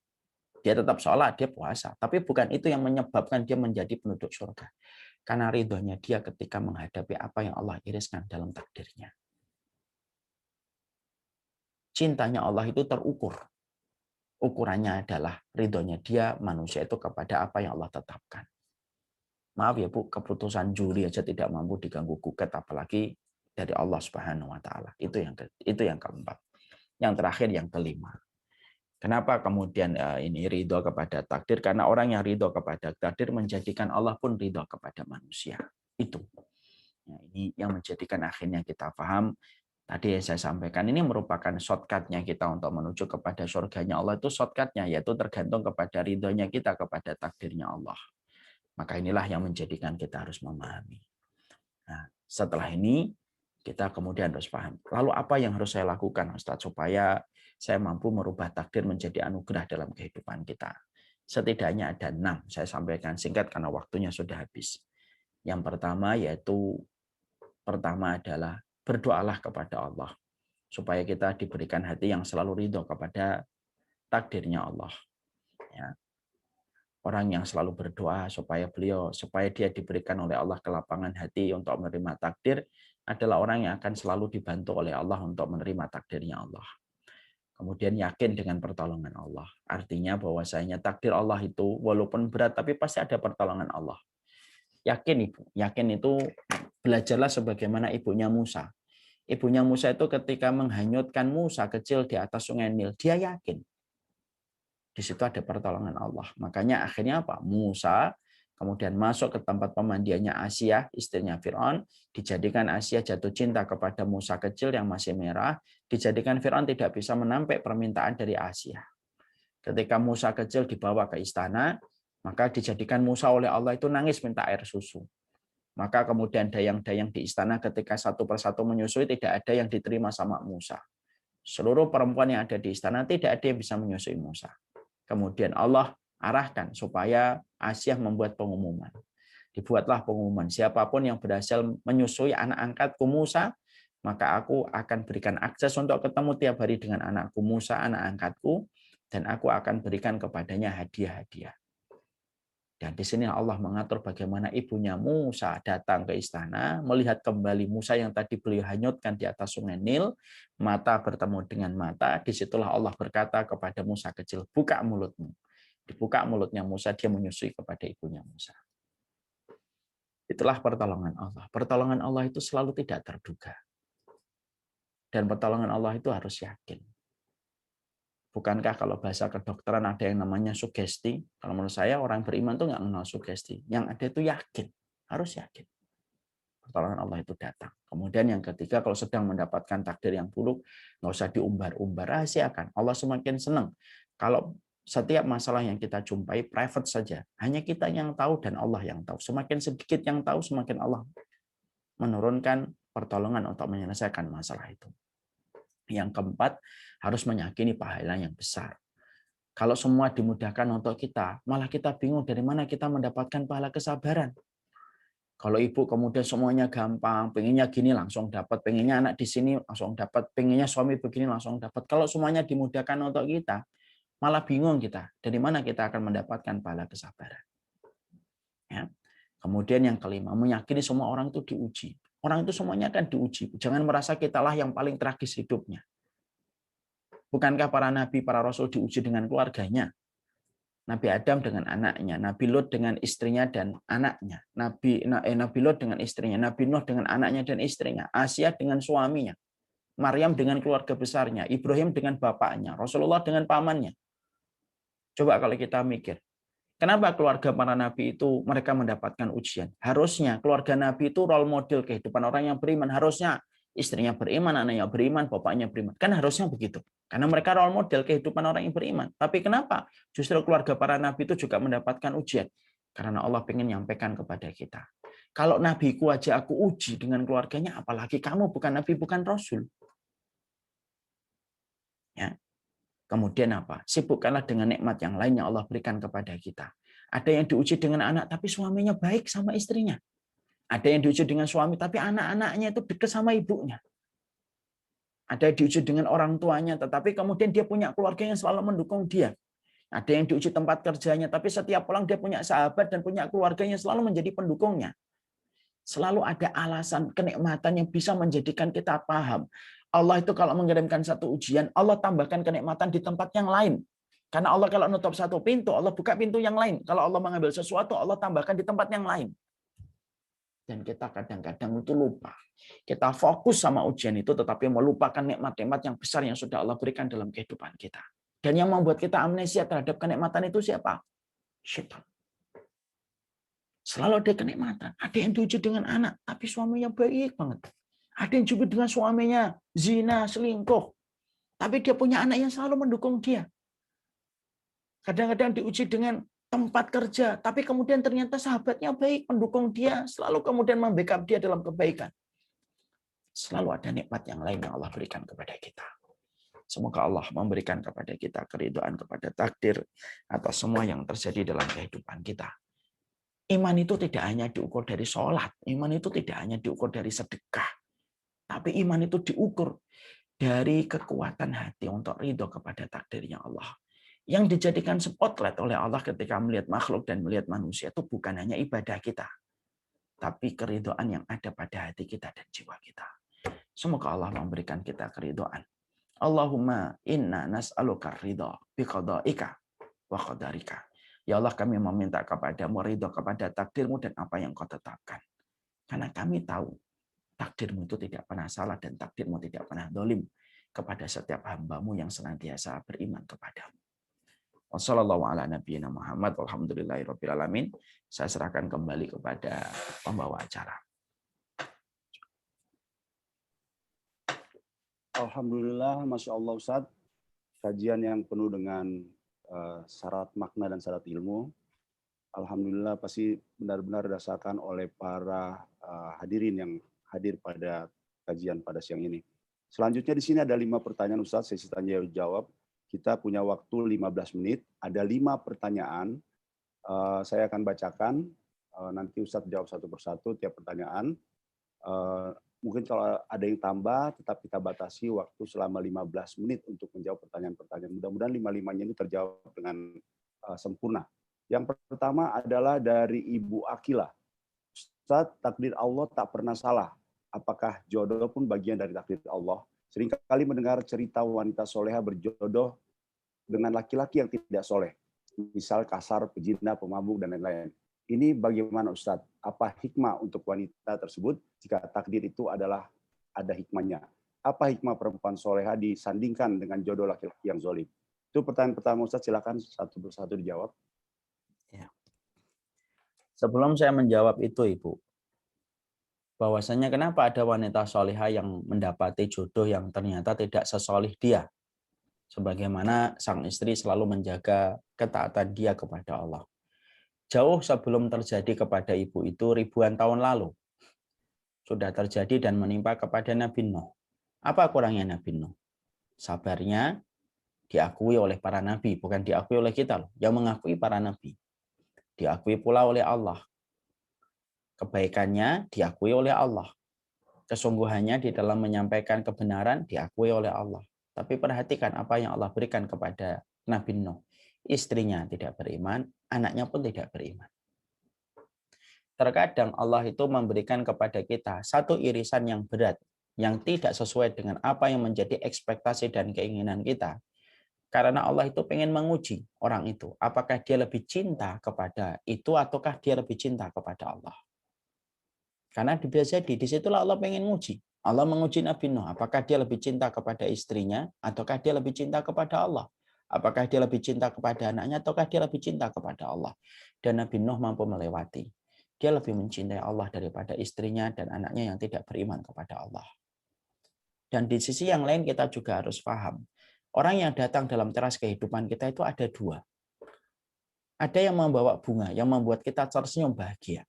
S2: Dia tetap sholat, dia puasa. Tapi bukan itu yang menyebabkan dia menjadi penduduk surga. Karena ridhonya dia ketika menghadapi apa yang Allah iriskan dalam takdirnya. Cintanya Allah itu terukur. Ukurannya adalah ridhonya dia manusia itu kepada apa yang Allah tetapkan. Maaf ya Bu, keputusan juri aja tidak mampu diganggu gugat, apalagi dari Allah Subhanahu wa taala. Itu yang keempat. Yang terakhir yang kelima. Kenapa kemudian ini ridho kepada takdir? Karena orang yang ridho kepada takdir menjadikan Allah pun ridho kepada manusia. Itu. Nah, ini yang menjadikan akhirnya kita paham. Tadi yang saya sampaikan ini merupakan shortcut-nya kita untuk menuju kepada surganya Allah, itu shortcut-nya, yaitu tergantung kepada ridhonya kita kepada takdirnya Allah. Maka inilah yang menjadikan kita harus memahami. Nah, setelah ini kita kemudian harus paham. Lalu apa yang harus saya lakukan, Ustaz, supaya saya mampu merubah takdir menjadi anugerah dalam kehidupan kita? Setidaknya ada 6. Saya sampaikan singkat karena waktunya sudah habis. Yang pertama adalah berdoalah kepada Allah supaya kita diberikan hati yang selalu ridho kepada takdirnya Allah. Ya. Orang yang selalu berdoa supaya dia diberikan oleh Allah kelapangan hati untuk menerima takdir adalah orang yang akan selalu dibantu oleh Allah untuk menerima takdirnya Allah. Kemudian yakin dengan pertolongan Allah. Artinya bahwasanya takdir Allah itu walaupun berat tapi pasti ada pertolongan Allah. Yakin Ibu, yakin itu belajarlah sebagaimana ibunya Musa. Ibunya Musa itu ketika menghanyutkan Musa kecil di atas sungai Nil, dia yakin di situ ada pertolongan Allah. Makanya akhirnya apa? Musa kemudian masuk ke tempat pemandiannya Asia, istrinya Firaun, dijadikan Asia jatuh cinta kepada Musa kecil yang masih merah, dijadikan Firaun tidak bisa menampik permintaan dari Asia. Ketika Musa kecil dibawa ke istana, maka dijadikan Musa oleh Allah itu nangis minta air susu. Maka kemudian dayang-dayang di istana ketika satu persatu menyusui tidak ada yang diterima sama Musa. Seluruh perempuan yang ada di istana tidak ada yang bisa menyusui Musa. Kemudian Allah arahkan supaya Asia membuat pengumuman. Dibuatlah pengumuman, siapapun yang berhasil menyusui anak angkatku Musa, maka aku akan berikan akses untuk ketemu tiap hari dengan anakku Musa, anak angkatku, dan aku akan berikan kepadanya hadiah-hadiah. Dan di sini Allah mengatur bagaimana ibunya Musa datang ke istana, melihat kembali Musa yang tadi beliau hanyutkan di atas sungai Nil, mata bertemu dengan mata, disitulah Allah berkata kepada Musa kecil, buka mulutmu. Dibuka mulutnya Musa, dia menyusui kepada ibunya Musa. Itulah pertolongan Allah. Pertolongan Allah itu selalu tidak terduga. Dan pertolongan Allah itu harus yakin. Bukankah kalau bahasa kedokteran ada yang namanya sugesti? Kalau menurut saya orang beriman tuh nggak mengenal sugesti. Yang ada itu yakin, harus yakin. Pertolongan Allah itu datang. Kemudian yang ketiga, kalau sedang mendapatkan takdir yang buruk, nggak usah diumbar-umbar, rahasiakan. Allah semakin senang kalau setiap masalah yang kita jumpai private saja. Hanya kita yang tahu dan Allah yang tahu. Semakin sedikit yang tahu, semakin Allah menurunkan pertolongan untuk menyelesaikan masalah itu. Yang keempat, harus meyakini pahala yang besar. Kalau semua dimudahkan untuk kita, malah kita bingung dari mana kita mendapatkan pahala kesabaran. Kalau ibu kemudian semuanya gampang, pengennya gini langsung dapat, pengennya anak di sini langsung dapat, pengennya suami begini langsung dapat. Kalau semuanya dimudahkan untuk kita, malah bingung kita. Dari mana kita akan mendapatkan pahala kesabaran. Ya. Kemudian yang kelima, meyakini semua orang itu diuji. Orang itu semuanya akan diuji. Jangan merasa kitalah yang paling tragis hidupnya. Bukankah para nabi, para rasul diuji dengan keluarganya? Nabi Adam dengan anaknya, Nabi Lot dengan istrinya dan anaknya, Nabi Lot dengan istrinya, Nabi Nuh dengan anaknya dan istrinya, Asia dengan suaminya, Maryam dengan keluarga besarnya, Ibrahim dengan bapaknya, Rasulullah dengan pamannya. Coba kalau kita mikir, kenapa keluarga para nabi itu mereka mendapatkan ujian? Harusnya keluarga nabi itu role model kehidupan orang yang beriman. Harusnya istrinya beriman, anaknya beriman, bapaknya beriman. Kan harusnya begitu. Karena mereka role model kehidupan orang yang beriman. Tapi kenapa justru keluarga para nabi itu juga mendapatkan ujian? Karena Allah ingin menyampaikan kepada kita. Kalau nabiku aja aku uji dengan keluarganya, apalagi kamu bukan nabi, bukan rasul. Ya. Kemudian apa? Sibukkanlah dengan nikmat yang lain yang Allah berikan kepada kita. Ada yang diuji dengan anak, tapi suaminya baik sama istrinya. Ada yang diuji dengan suami, tapi anak-anaknya itu dekat sama ibunya. Ada yang diuji dengan orang tuanya, tetapi kemudian dia punya keluarga yang selalu mendukung dia. Ada yang diuji tempat kerjanya, tapi setiap pulang dia punya sahabat dan punya keluarga yang selalu menjadi pendukungnya. Selalu ada alasan kenikmatan yang bisa menjadikan kita paham. Allah itu kalau mengirimkan satu ujian, Allah tambahkan kenikmatan di tempat yang lain. Karena Allah kalau nutup satu pintu, Allah buka pintu yang lain. Kalau Allah mengambil sesuatu, Allah tambahkan di tempat yang lain. Dan kita kadang-kadang itu lupa. Kita fokus sama ujian itu, tetapi melupakan nikmat-nikmat yang besar yang sudah Allah berikan dalam kehidupan kita. Dan yang membuat kita amnesia terhadap kenikmatan itu siapa? Syaitan. Selalu ada kenikmatan. Ada yang diuji dengan anak, tapi suaminya baik banget. Ada yang juga dengan suaminya zina, selingkuh. Tapi dia punya anak yang selalu mendukung dia. Kadang-kadang diuji dengan tempat kerja, tapi kemudian ternyata sahabatnya baik, mendukung dia, selalu kemudian membackup dia dalam kebaikan. Selalu ada nikmat yang lain yang Allah berikan kepada kita. Semoga Allah memberikan kepada kita keridhaan kepada takdir atas semua yang terjadi dalam kehidupan kita. Iman itu tidak hanya diukur dari sholat, iman itu tidak hanya diukur dari sedekah, tapi iman itu diukur dari kekuatan hati untuk ridho kepada takdirnya Allah. Yang dijadikan spotlight oleh Allah ketika melihat makhluk dan melihat manusia itu bukan hanya ibadah kita, tapi keridhaan yang ada pada hati kita dan jiwa kita. Semoga Allah memberikan kita keridhaan. Allahumma inna nas'aluka ridha biqada'ika wa qadarika. Ya Allah, kami meminta kepadamu ridho kepada takdirmu dan apa yang kau tetapkan. Karena kami tahu takdirmu itu tidak pernah salah dan takdirmu tidak pernah zalim kepada setiap hamba-Mu yang senantiasa beriman kepadamu. Wassalamualaikum Muhammad walhamdulillahirabbil alamin. Saya serahkan kembali kepada pembawa acara.
S3: Alhamdulillah, Masya Allah Ustadz. Kajian yang penuh dengan syarat makna dan syarat ilmu. Alhamdulillah pasti benar-benar dirasakan oleh para hadirin yang hadir pada kajian pada siang ini. Selanjutnya di sini ada 5 pertanyaan Ustadz, sesi tanya jawab. Kita punya waktu 15 menit, ada 5 pertanyaan. Saya akan bacakan, nanti Ustadz jawab satu persatu tiap pertanyaan. Mungkin kalau ada yang tambah, tetap kita batasi waktu selama 15 menit untuk menjawab pertanyaan-pertanyaan. Mudah-mudahan 5-5-nya ini terjawab dengan sempurna. Yang pertama adalah dari Ibu Akila. Ustadz, takdir Allah tak pernah salah. Apakah jodoh pun bagian dari takdir Allah? Seringkali mendengar cerita wanita soleha berjodoh dengan laki-laki yang tidak soleh. Misal kasar, pejina, pemabuk, dan lain-lain. Ini bagaimana Ustadz? Apa hikmah untuk wanita tersebut jika takdir itu adalah ada hikmahnya? Apa hikmah perempuan soleha disandingkan dengan jodoh laki-laki yang zolim? Itu pertanyaan pertama Ustadz, silakan satu persatu dijawab.
S2: Ya. Sebelum saya menjawab itu Ibu, bahwasanya kenapa ada wanita soleha yang mendapati jodoh yang ternyata tidak sesolih dia? Sebagaimana sang istri selalu menjaga ketaatan dia kepada Allah. Jauh sebelum terjadi kepada ibu itu ribuan tahun lalu, sudah terjadi dan menimpa kepada Nabi Nuh. Apa kurangnya Nabi Nuh? Sabarnya diakui oleh para nabi, bukan diakui oleh kita loh. Yang mengakui para nabi. Diakui pula oleh Allah. Kebaikannya diakui oleh Allah. Kesungguhannya di dalam menyampaikan kebenaran diakui oleh Allah. Tapi perhatikan apa yang Allah berikan kepada Nabi Nuh. Istrinya tidak beriman, anaknya pun tidak beriman. Terkadang Allah itu memberikan kepada kita satu irisan yang berat, yang tidak sesuai dengan apa yang menjadi ekspektasi dan keinginan kita. Karena Allah itu pengen menguji orang itu. Apakah dia lebih cinta kepada itu ataukah dia lebih cinta kepada Allah. Karena bisa jadi disitulah Allah pengen menguji. Allah menguji Nabi Nuh. Apakah dia lebih cinta kepada istrinya ataukah dia lebih cinta kepada Allah. Apakah dia lebih cinta kepada anaknya ataukah dia lebih cinta kepada Allah. Dan Nabi Nuh mampu melewati. Dia lebih mencintai Allah daripada istrinya dan anaknya yang tidak beriman kepada Allah. Dan di sisi yang lain kita juga harus paham. Orang yang datang dalam teras kehidupan kita itu ada 2. Ada yang membawa bunga, yang membuat kita tersenyum bahagia.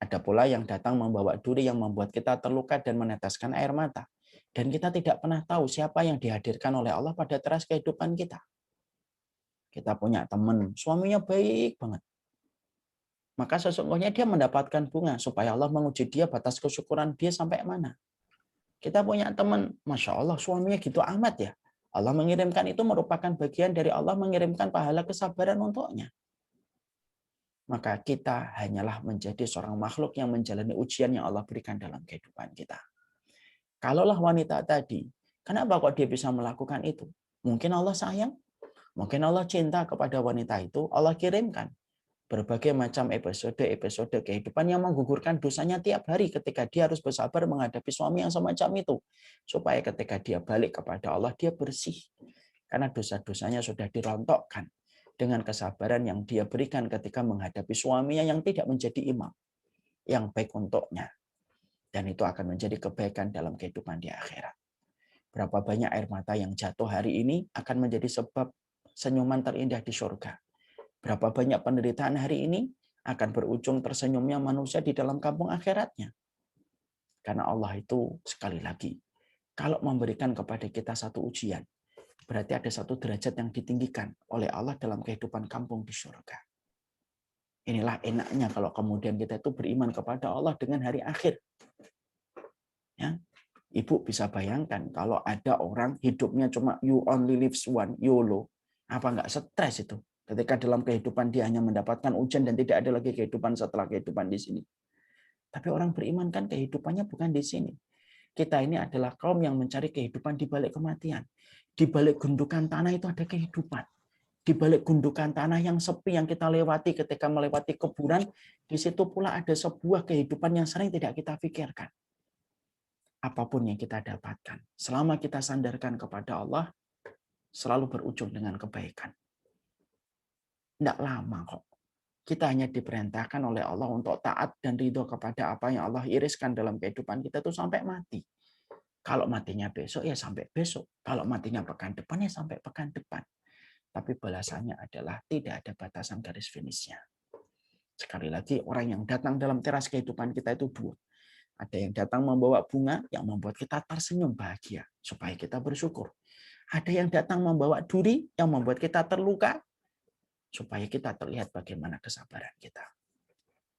S2: Ada pula yang datang membawa duri yang membuat kita terluka dan meneteskan air mata. Dan kita tidak pernah tahu siapa yang dihadirkan oleh Allah pada teras kehidupan kita. Kita punya teman, suaminya baik banget. Maka sesungguhnya dia mendapatkan bunga supaya Allah menguji dia batas kesyukuran dia sampai mana. Kita punya teman, Masya Allah suaminya gitu amat ya. Allah mengirimkan itu merupakan bagian dari Allah mengirimkan pahala kesabaran untuknya. Maka kita hanyalah menjadi seorang makhluk yang menjalani ujian yang Allah berikan dalam kehidupan kita. Kalaulah wanita tadi, kenapa kok dia bisa melakukan itu? Mungkin Allah sayang, mungkin Allah cinta kepada wanita itu, Allah kirimkan berbagai macam episode kehidupan yang menggugurkan dosanya tiap hari ketika dia harus bersabar menghadapi suami yang semacam itu. Supaya ketika dia balik kepada Allah, dia bersih. Karena dosa-dosanya sudah dirontokkan dengan kesabaran yang dia berikan ketika menghadapi suaminya yang tidak menjadi imam. Yang baik untuknya. Dan itu akan menjadi kebaikan dalam kehidupan di akhirat. Berapa banyak air mata yang jatuh hari ini akan menjadi sebab senyuman terindah di surga. Berapa banyak penderitaan hari ini akan berujung tersenyumnya manusia di dalam kampung akhiratnya. Karena Allah itu sekali lagi, kalau memberikan kepada kita satu ujian, berarti ada satu derajat yang ditinggikan oleh Allah dalam kehidupan kampung di surga. Inilah enaknya kalau kemudian kita itu beriman kepada Allah dengan hari akhir. Ya, Ibu bisa bayangkan kalau ada orang hidupnya cuma you only live one, YOLO, apa nggak stres itu? Ketika dalam kehidupan dia hanya mendapatkan ujian dan tidak ada lagi kehidupan setelah kehidupan di sini. Tapi orang beriman kan kehidupannya bukan di sini. Kita ini adalah kaum yang mencari kehidupan di balik kematian. Di balik gundukan tanah itu ada kehidupan. Di balik gundukan tanah yang sepi yang kita lewati ketika melewati kuburan, di situ pula ada sebuah kehidupan yang sering tidak kita pikirkan. apapun yang kita dapatkan, selama kita sandarkan kepada Allah, selalu berujung dengan kebaikan. Tidak lama kok. Kita hanya diperintahkan oleh Allah untuk taat dan ridho kepada apa yang Allah iriskan dalam kehidupan kita itu sampai mati. Kalau matinya besok, ya sampai besok. Kalau matinya pekan depan, ya sampai pekan depan. Tapi balasannya adalah tidak ada batasan garis finishnya. Sekali lagi, orang yang datang dalam teras kehidupan kita itu dua. Ada yang datang membawa bunga yang membuat kita tersenyum bahagia, supaya kita bersyukur. Ada yang datang membawa duri yang membuat kita terluka, supaya kita terlihat bagaimana kesabaran kita.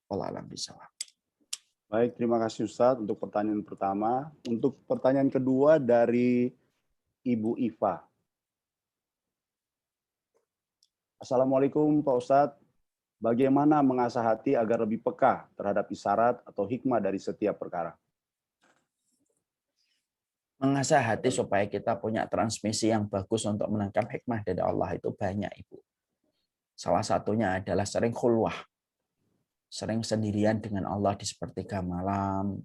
S2: Wallahu a'lam bishawab.
S3: Baik, terima kasih Ustadz untuk pertanyaan pertama. Untuk pertanyaan kedua dari Ibu Iva. Assalamualaikum Pak Ustadz. Bagaimana mengasah hati agar lebih peka terhadap isyarat atau hikmah dari setiap perkara?
S2: Mengasah hati supaya kita punya transmisi yang bagus untuk menangkap hikmah dari Allah itu banyak, Ibu. Salah satunya adalah sering khulwah. Sering sendirian dengan Allah di sepertiga malam.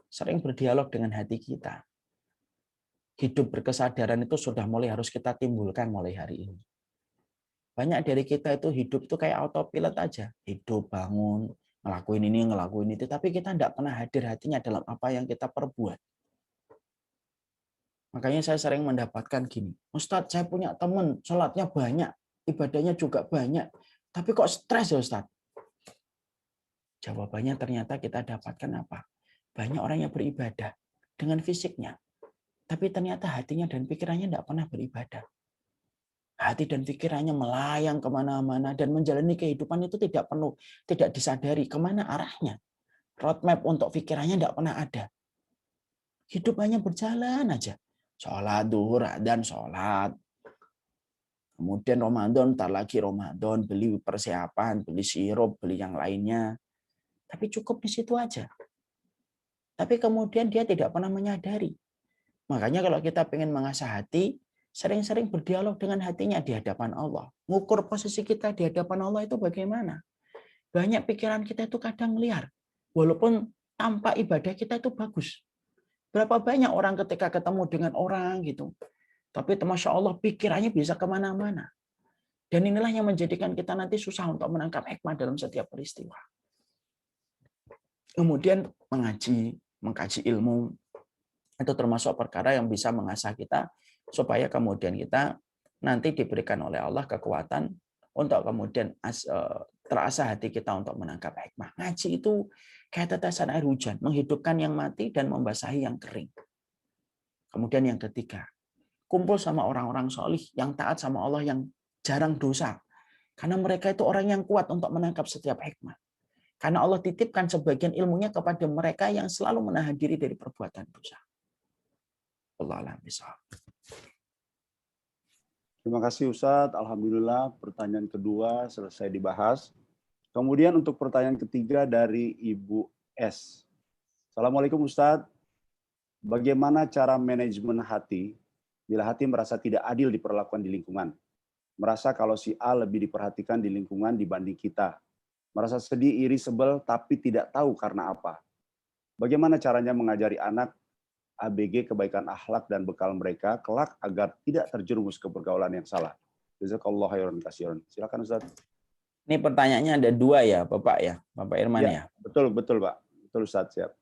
S2: Sering berdialog dengan hati kita. Hidup berkesadaran itu sudah mulai harus kita timbulkan mulai hari ini. Banyak dari kita itu hidup itu kayak autopilot aja. Hidup, bangun, ngelakuin ini, ngelakuin itu. Tapi kita tidak pernah hadir hatinya dalam apa yang kita perbuat. Makanya saya sering mendapatkan gini. Ustadz, saya punya teman, sholatnya banyak. Ibadahnya juga banyak. Tapi kok stres ya Ustadz? Jawabannya ternyata kita dapatkan apa? Banyak orang yang beribadah dengan fisiknya. Tapi ternyata hatinya dan pikirannya tidak pernah beribadah. Hati dan pikirannya melayang kemana-mana dan menjalani kehidupan itu tidak disadari kemana arahnya. Roadmap untuk pikirannya tidak pernah ada. Hidup hanya berjalan aja. Sholat, duhur, dan sholat. Kemudian Ramadan, ntar lagi Ramadan, beli persiapan, beli sirup, beli yang lainnya. Tapi cukup di situ aja. Tapi kemudian dia tidak pernah menyadari. Makanya kalau kita ingin mengasah hati, sering-sering berdialog dengan hatinya di hadapan Allah. Ngukur posisi kita di hadapan Allah itu bagaimana. Banyak pikiran kita itu kadang liar. Walaupun tanpa ibadah kita itu bagus. Berapa banyak orang ketika ketemu dengan orang gitu. Tapi Masya Allah pikirannya bisa kemana-mana. Dan inilah yang menjadikan kita nanti susah untuk menangkap hikmah dalam setiap peristiwa. Kemudian mengkaji ilmu, itu termasuk perkara yang bisa mengasah kita supaya kemudian kita nanti diberikan oleh Allah kekuatan untuk kemudian terasah hati kita untuk menangkap hikmah. Ngaji itu kayak tetesan air hujan, menghidupkan yang mati dan membasahi yang kering. Kemudian yang ketiga, kumpul sama orang-orang solih yang taat sama Allah, yang jarang dosa. Karena mereka itu orang yang kuat untuk menangkap setiap hikmah. Karena Allah titipkan sebagian ilmunya kepada mereka yang selalu menahan diri dari perbuatan dosa. Wallahu a'lam bishawab.
S3: Terima kasih Ustadz. Alhamdulillah pertanyaan kedua selesai dibahas. Kemudian untuk pertanyaan ketiga dari Ibu S. Assalamualaikum Ustadz. Bagaimana cara manajemen hati bila hati merasa tidak adil diperlakukan di lingkungan? Merasa kalau si A lebih diperhatikan di lingkungan dibanding kita. Merasa sedih, iri, sebel, tapi tidak tahu karena apa. Bagaimana caranya mengajari anak ABG kebaikan akhlak dan bekal mereka kelak agar tidak terjerumus ke pergaulan yang salah? Jazakallahu khairan katsiran. Silakan Ustaz.
S2: Ini pertanyaannya ada dua ya, Bapak ya, Bapak Irman ya.
S3: Betul Pak. Betul Ustaz, siap.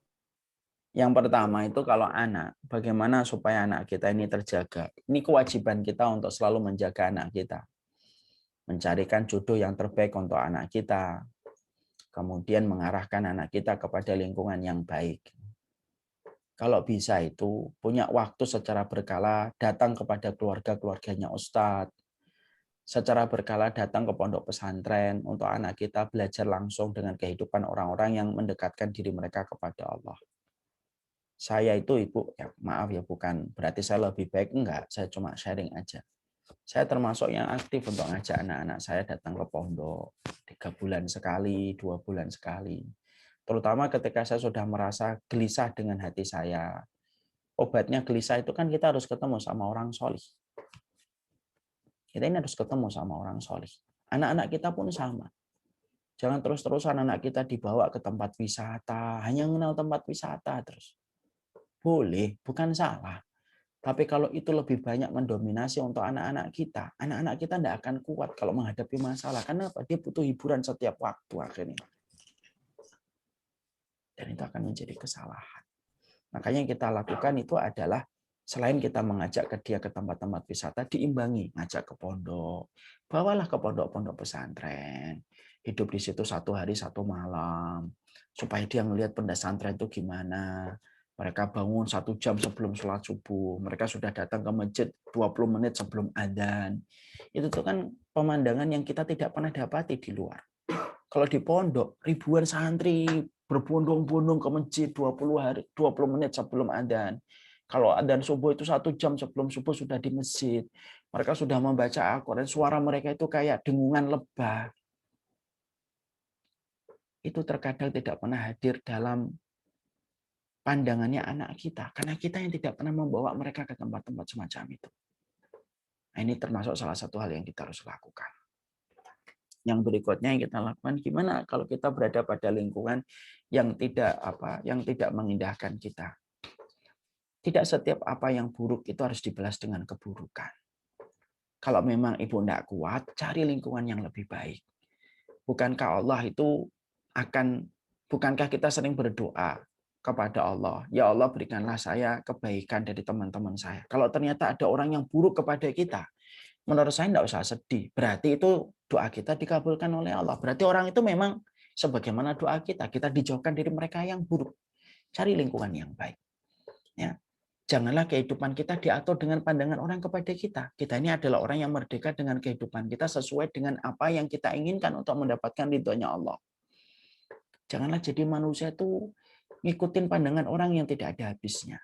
S2: Yang pertama itu kalau anak, bagaimana supaya anak kita ini terjaga. Ini kewajiban kita untuk selalu menjaga anak kita. Mencarikan jodoh yang terbaik untuk anak kita. Kemudian mengarahkan anak kita kepada lingkungan yang baik. Kalau bisa itu punya waktu secara berkala datang kepada keluarga-keluarganya Ustadz. Secara berkala datang ke pondok pesantren untuk anak kita belajar langsung dengan kehidupan orang-orang yang mendekatkan diri mereka kepada Allah. Saya itu Ibu, ya maaf ya bukan berarti saya lebih baik, enggak, saya cuma sharing aja. Saya termasuk yang aktif untuk ngajak anak-anak saya datang ke pondok 3 bulan sekali, 2 bulan sekali. Terutama ketika saya sudah merasa gelisah dengan hati saya. Obatnya gelisah itu kan kita harus ketemu sama orang solih. Kita ini harus ketemu sama orang solih. Anak-anak kita pun sama. Jangan terus-terusan anak kita dibawa ke tempat wisata, hanya mengenal tempat wisata terus. Boleh, bukan salah. Tapi kalau itu lebih banyak mendominasi untuk anak-anak kita tidak akan kuat kalau menghadapi masalah. Kenapa? Dia butuh hiburan setiap waktu akhirnya. Dan itu akan menjadi kesalahan. Makanya yang kita lakukan itu adalah selain kita mengajak dia ke tempat-tempat wisata, diimbangi. Ngajak ke pondok. Bawalah ke pondok-pondok pesantren. Hidup di situ 1 hari 1 malam. Supaya dia melihat pesantren itu gimana. Mereka bangun 1 jam sebelum sholat subuh. Mereka sudah datang ke masjid 20 menit sebelum adzan. Itu tuh kan pemandangan yang kita tidak pernah dapati di luar. Kalau di pondok, ribuan santri berbondong-bondong ke masjid 20 menit sebelum adzan. Kalau adzan subuh itu 1 jam sebelum subuh sudah di masjid. Mereka sudah membaca Al-Quran. Suara mereka itu kayak dengungan lebah. Itu terkadang tidak pernah hadir dalam pandangannya anak kita. Karena kita yang tidak pernah membawa mereka ke tempat-tempat semacam itu. Nah, ini termasuk salah satu hal yang kita harus lakukan. Yang berikutnya yang kita lakukan, gimana kalau kita berada pada lingkungan yang tidak mengindahkan kita. Tidak setiap apa yang buruk itu harus dibalas dengan keburukan. Kalau memang ibu tidak kuat, cari lingkungan yang lebih baik. Bukankah kita sering berdoa kepada Allah, ya Allah berikanlah saya kebaikan dari teman-teman saya. Kalau ternyata ada orang yang buruk kepada kita, menurut saya tidak usah sedih. Berarti itu doa kita dikabulkan oleh Allah. Berarti orang itu memang sebagaimana doa kita dijauhkan dari mereka yang buruk. Cari lingkungan yang baik. Ya. Janganlah kehidupan kita diatur dengan pandangan orang kepada kita. Kita ini adalah orang yang merdeka dengan kehidupan kita sesuai dengan apa yang kita inginkan untuk mendapatkan ridhonya Allah. Janganlah jadi manusia itu ngikutin pandangan orang yang tidak ada habisnya.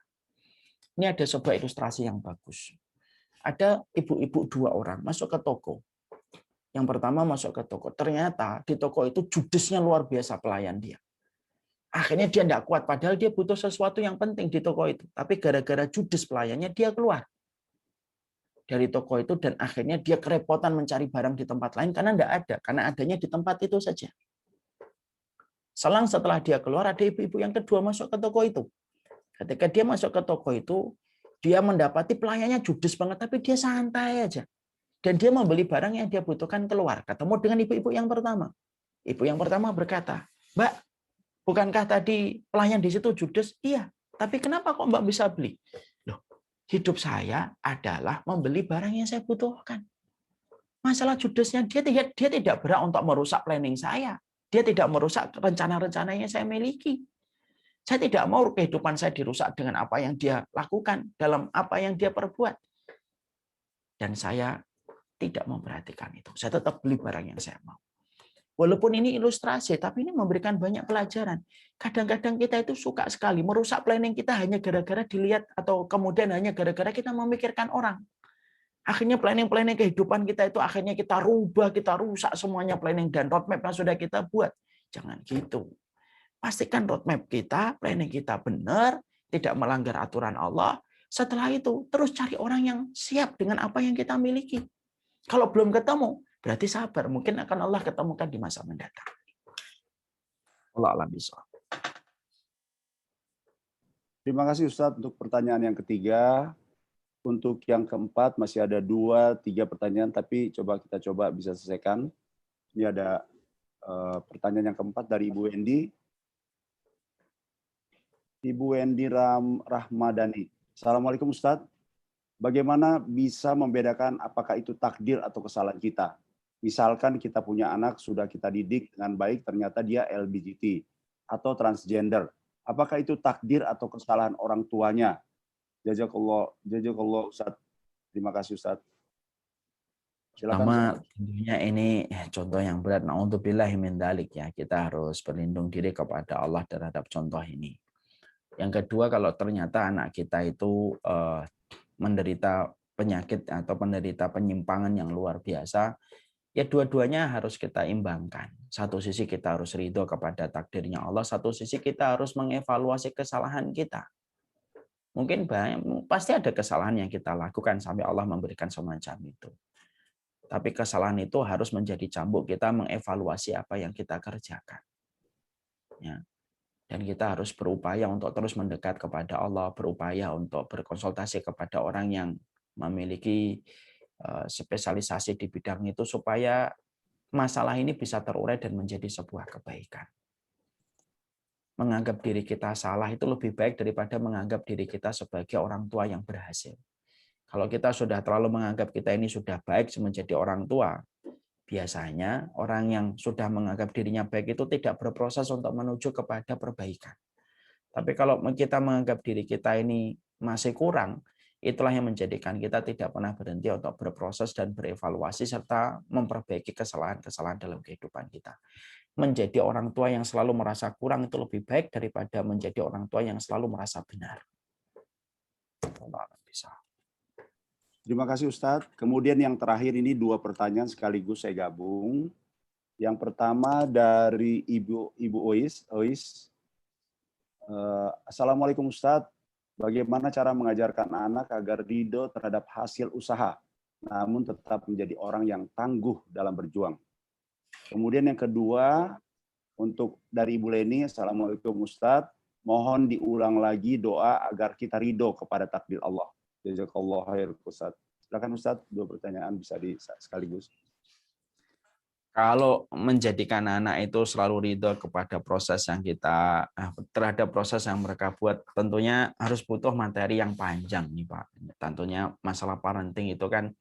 S2: Ini ada sebuah ilustrasi yang bagus. Ada ibu-ibu 2 orang masuk ke toko. Yang pertama masuk ke toko. Ternyata di toko itu judesnya luar biasa pelayan dia. Akhirnya dia tidak kuat. Padahal dia butuh sesuatu yang penting di toko itu. Tapi gara-gara judes pelayannya dia keluar dari toko itu. Dan akhirnya dia kerepotan mencari barang di tempat lain. Karena tidak ada. Karena adanya di tempat itu saja. Selang setelah dia keluar, ada ibu-ibu yang kedua masuk ke toko itu. Ketika dia masuk ke toko itu, dia mendapati pelayannya judes banget, tapi dia santai aja. Dan dia membeli barang yang dia butuhkan keluar. Ketemu dengan ibu-ibu yang pertama. Ibu yang pertama berkata, Mbak, bukankah tadi pelayan di situ judes? Iya, tapi kenapa kok Mbak bisa beli? Loh, hidup saya adalah membeli barang yang saya butuhkan. Masalah judesnya, dia tidak berat untuk merusak planning saya. Dia tidak merusak rencana-rencana yang saya miliki. Saya tidak mau kehidupan saya dirusak dengan apa yang dia lakukan, dalam apa yang dia perbuat. Dan saya tidak memperhatikan itu. Saya tetap beli barang yang saya mau. Walaupun ini ilustrasi, tapi ini memberikan banyak pelajaran. Kadang-kadang kita itu suka sekali merusak planning kita hanya gara-gara dilihat, atau kemudian hanya gara-gara kita memikirkan orang. Akhirnya planning-planning kehidupan kita itu akhirnya kita rubah, kita rusak semuanya planning dan roadmap yang sudah kita buat. Jangan gitu. Pastikan roadmap kita, planning kita benar, tidak melanggar aturan Allah. Setelah itu, terus cari orang yang siap dengan apa yang kita miliki. Kalau belum ketemu, berarti sabar. Mungkin akan Allah ketemukan di masa mendatang. Allah alam bisawab.
S3: Terima kasih Ustadz untuk pertanyaan yang ketiga. Untuk yang keempat masih ada 2-3 pertanyaan, tapi kita coba bisa selesaikan. Ini ada pertanyaan yang keempat dari Ibu Wendy. Ibu Wendy Rahmadani. Assalamualaikum Ustadz. Bagaimana bisa membedakan apakah itu takdir atau kesalahan kita? Misalkan kita punya anak, sudah kita didik dengan baik, ternyata dia LGBT atau transgender. Apakah itu takdir atau kesalahan orang tuanya? Jazakallah Ustadz. Terima kasih Ustadz.
S2: Pertama, tentunya ini contoh yang berat. Na'udzubillahi min dzalik ya. Kita harus berlindung diri kepada Allah terhadap contoh ini. Yang kedua, kalau ternyata anak kita itu menderita penyakit atau menderita penyimpangan yang luar biasa, ya dua-duanya harus kita imbangkan. Satu sisi kita harus ridho kepada takdirnya Allah, satu sisi kita harus mengevaluasi kesalahan kita. Mungkin pasti ada kesalahan yang kita lakukan sampai Allah memberikan semacam itu. Tapi kesalahan itu harus menjadi cambuk kita mengevaluasi apa yang kita kerjakan. Ya. Dan kita harus berupaya untuk terus mendekat kepada Allah, berupaya untuk berkonsultasi kepada orang yang memiliki spesialisasi di bidang itu supaya masalah ini bisa terurai dan menjadi sebuah kebaikan. Menganggap diri kita salah itu lebih baik daripada menganggap diri kita sebagai orang tua yang berhasil. Kalau kita sudah terlalu menganggap kita ini sudah baik menjadi orang tua, biasanya orang yang sudah menganggap dirinya baik itu tidak berproses untuk menuju kepada perbaikan. Tapi kalau kita menganggap diri kita ini masih kurang, itulah yang menjadikan kita tidak pernah berhenti untuk berproses dan berevaluasi serta memperbaiki kesalahan-kesalahan dalam kehidupan kita. Menjadi orang tua yang selalu merasa kurang itu lebih baik daripada menjadi orang tua yang selalu merasa benar. Bisa.
S3: Terima kasih Ustadz. Kemudian yang terakhir ini 2 pertanyaan sekaligus saya gabung. Yang pertama dari Ibu Ois. Assalamualaikum Ustadz. Bagaimana cara mengajarkan anak agar ridho terhadap hasil usaha, namun tetap menjadi orang yang tangguh dalam berjuang? Kemudian yang kedua, untuk dari Ibu Leni, Assalamualaikum Ustadz, mohon diulang lagi doa agar kita ridho kepada takdir Allah. Jazakallah khair Ustadz. Silakan Ustadz, 2 pertanyaan bisa sekaligus.
S2: Kalau menjadikan anak itu selalu ridho kepada proses yang kita, terhadap proses yang mereka buat, tentunya harus butuh materi yang panjang nih Pak. Tentunya masalah parenting itu kan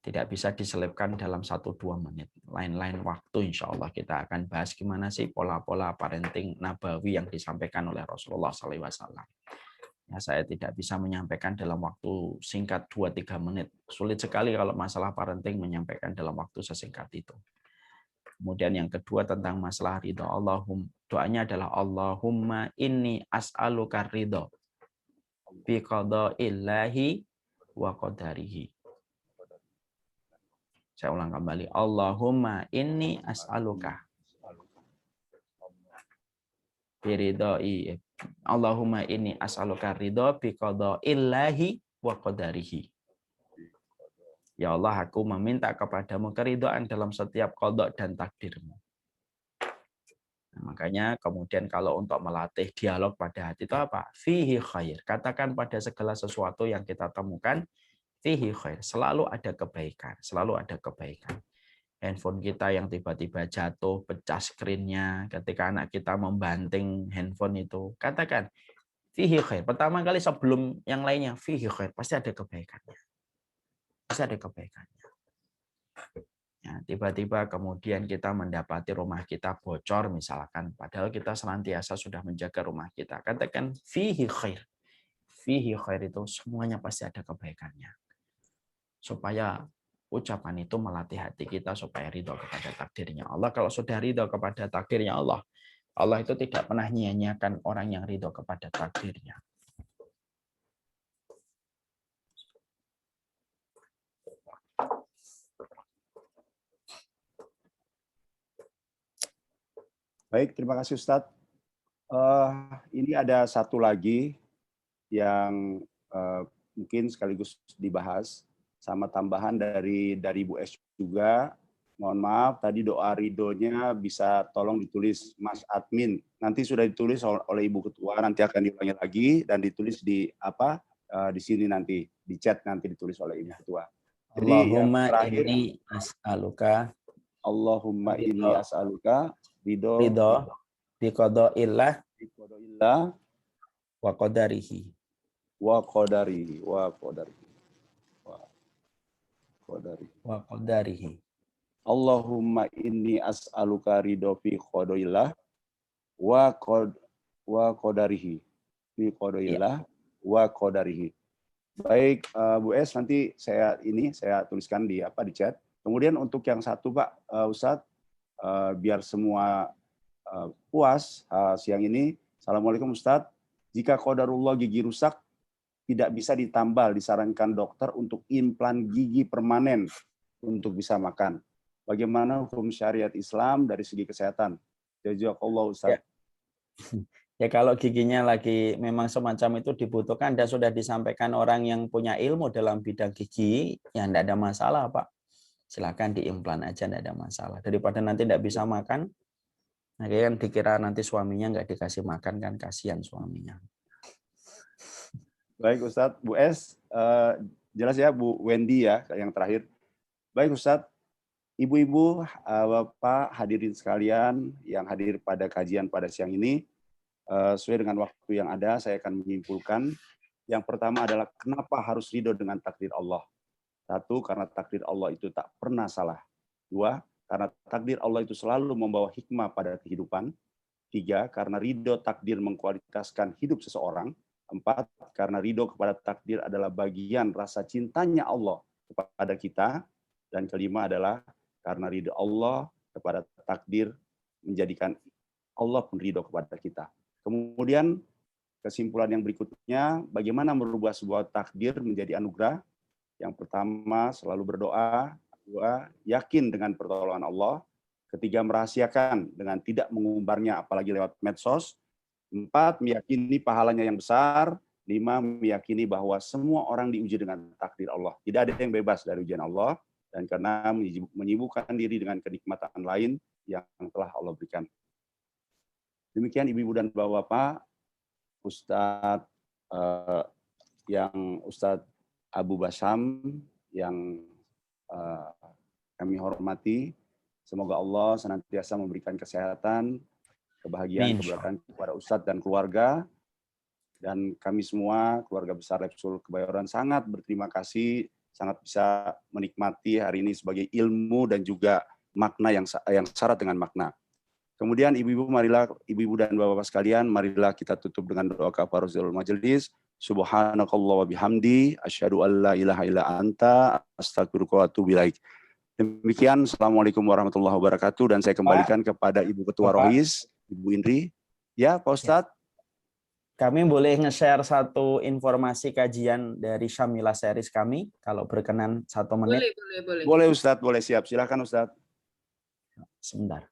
S2: tidak bisa diselipkan dalam 1-2 menit. Lain-lain waktu insya Allah kita akan bahas gimana sih pola-pola parenting nabawi yang disampaikan oleh Rasulullah SAW. Ya, saya tidak bisa menyampaikan dalam waktu singkat 2-3 menit. Sulit sekali kalau masalah parenting menyampaikan dalam waktu sesingkat itu. Kemudian yang kedua tentang masalah ridho. Doanya adalah Allahumma inni as'aluka ridho bi qada'illahi wa qadarihi. Saya ulang kembali. Allahumma inni as'aluka biridhoi. Allahumma inni as'aluka ridho bi qada'illahi wa qadarihi. Ya Allah, aku meminta kepadamu keridhaan dalam setiap qada dan takdirmu. Nah, makanya kemudian kalau untuk melatih dialog pada hati itu apa? Fihi khair. Katakan pada segala sesuatu yang kita temukan, fihi khair. Selalu ada kebaikan. Selalu ada kebaikan. Handphone kita yang tiba-tiba jatuh, pecah skrinnya, ketika anak kita membanting handphone itu, katakan, fihi khair. Pertama kali sebelum yang lainnya, fihi khair. Pasti ada kebaikannya. Pasti ada kebaikannya. Ya, tiba-tiba kemudian kita mendapati rumah kita bocor misalkan, padahal kita senantiasa sudah menjaga rumah kita. Katakan fihi khair. Fihi khair itu semuanya pasti ada kebaikannya. Supaya ucapan itu melatih hati kita supaya ridho kepada takdirnya Allah. Kalau sudah ridho kepada takdirnya Allah, Allah itu tidak pernah nyia-nyiakan orang yang ridho kepada takdirnya.
S3: Baik, terima kasih Ustadz. Ini ada satu lagi yang mungkin sekaligus dibahas sama tambahan dari Bu Es juga. Mohon maaf, tadi doa ridhonya bisa tolong ditulis Mas Admin. Nanti sudah ditulis oleh Ibu Ketua, nanti akan diulangi lagi dan ditulis di di sini nanti di chat nanti ditulis oleh Ibu Ketua. Jadi
S2: Allahumma inni as'aluka
S3: Allahumma inni as'aluka ridho
S2: biqadaillah wa qadarihi.
S3: Wa qadarihi. Allahumma inni as'aluka ridho fi qadaillah wa qadarihi. Fi qadaillah wa qadarihi. Baik, Bu Es, nanti saya tuliskan di chat. Kemudian untuk yang satu Pak Ustadz, biar semua puas siang ini. Assalamualaikum Ustadz. Jika qadarullah gigi rusak, tidak bisa ditambal, disarankan dokter untuk implan gigi permanen untuk bisa makan. Bagaimana hukum syariat Islam dari segi kesehatan? Jazakallah Ustadz.
S2: Ya kalau giginya lagi memang semacam itu dibutuhkan dan sudah disampaikan orang yang punya ilmu dalam bidang gigi, ya tidak ada masalah Pak. Silakan diimplan aja, tidak ada masalah. Daripada nanti tidak bisa makan, Nah, kan dikira nanti suaminya nggak dikasih makan kan, kasihan suaminya.
S3: Baik Ustadz, Bu S, jelas ya Bu Wendy ya yang terakhir. Baik Ustadz, Ibu-ibu, Bapak, hadirin sekalian yang hadir pada kajian pada siang ini, sesuai dengan waktu yang ada, saya akan menyimpulkan. Yang pertama adalah kenapa harus ridho dengan takdir Allah. Satu, karena takdir Allah itu tak pernah salah. Dua, karena takdir Allah itu selalu membawa hikmah pada kehidupan. Tiga, karena ridho takdir mengkualitaskan hidup seseorang. Empat, karena ridho kepada takdir adalah bagian rasa cintanya Allah kepada kita. Dan kelima adalah karena ridho Allah kepada takdir menjadikan Allah pun ridho kepada kita. Kemudian kesimpulan yang berikutnya, bagaimana merubah sebuah takdir menjadi anugerah? Yang pertama, selalu berdoa. Dua, yakin dengan pertolongan Allah. Ketiga, merahasiakan dengan tidak mengumbarnya apalagi lewat medsos. Empat, meyakini pahalanya yang besar. Lima, meyakini bahwa semua orang diuji dengan takdir Allah. Tidak ada yang bebas dari ujian Allah. Dan karena menyibukkan diri dengan kenikmatan lain yang telah Allah berikan. Demikian Ibu-ibu dan Bapak-bapak, Ustadz Ustadz Abu Basam yang kami hormati, semoga Allah senantiasa memberikan kesehatan, kebahagiaan, keberkahan kepada Ustadz dan keluarga. Dan kami semua, keluarga besar Lepsul Kebayoran, sangat berterima kasih, sangat bisa menikmati hari ini sebagai ilmu dan juga makna yang syarat dengan makna. Kemudian ibu-ibu, marilah ibu-ibu dan bapak-bapak sekalian, marilah kita tutup dengan doa kafaratul majelis. Subhanakallah wa bihamdi, asyhadu an la ilaha illa anta, astaghfiruka wa atubu ilaik. Demikian, Assalamualaikum warahmatullahi wabarakatuh, dan saya kembalikan kepada Ibu Ketua Rohis, Ibu Indri. Ya, Pak Ustadz.
S2: Kami boleh nge-share satu informasi kajian dari Syamila Series kami, kalau berkenan 1 menit.
S3: Boleh. Boleh Ustadz, boleh, siap. Silakan Ustadz.
S2: Sebentar.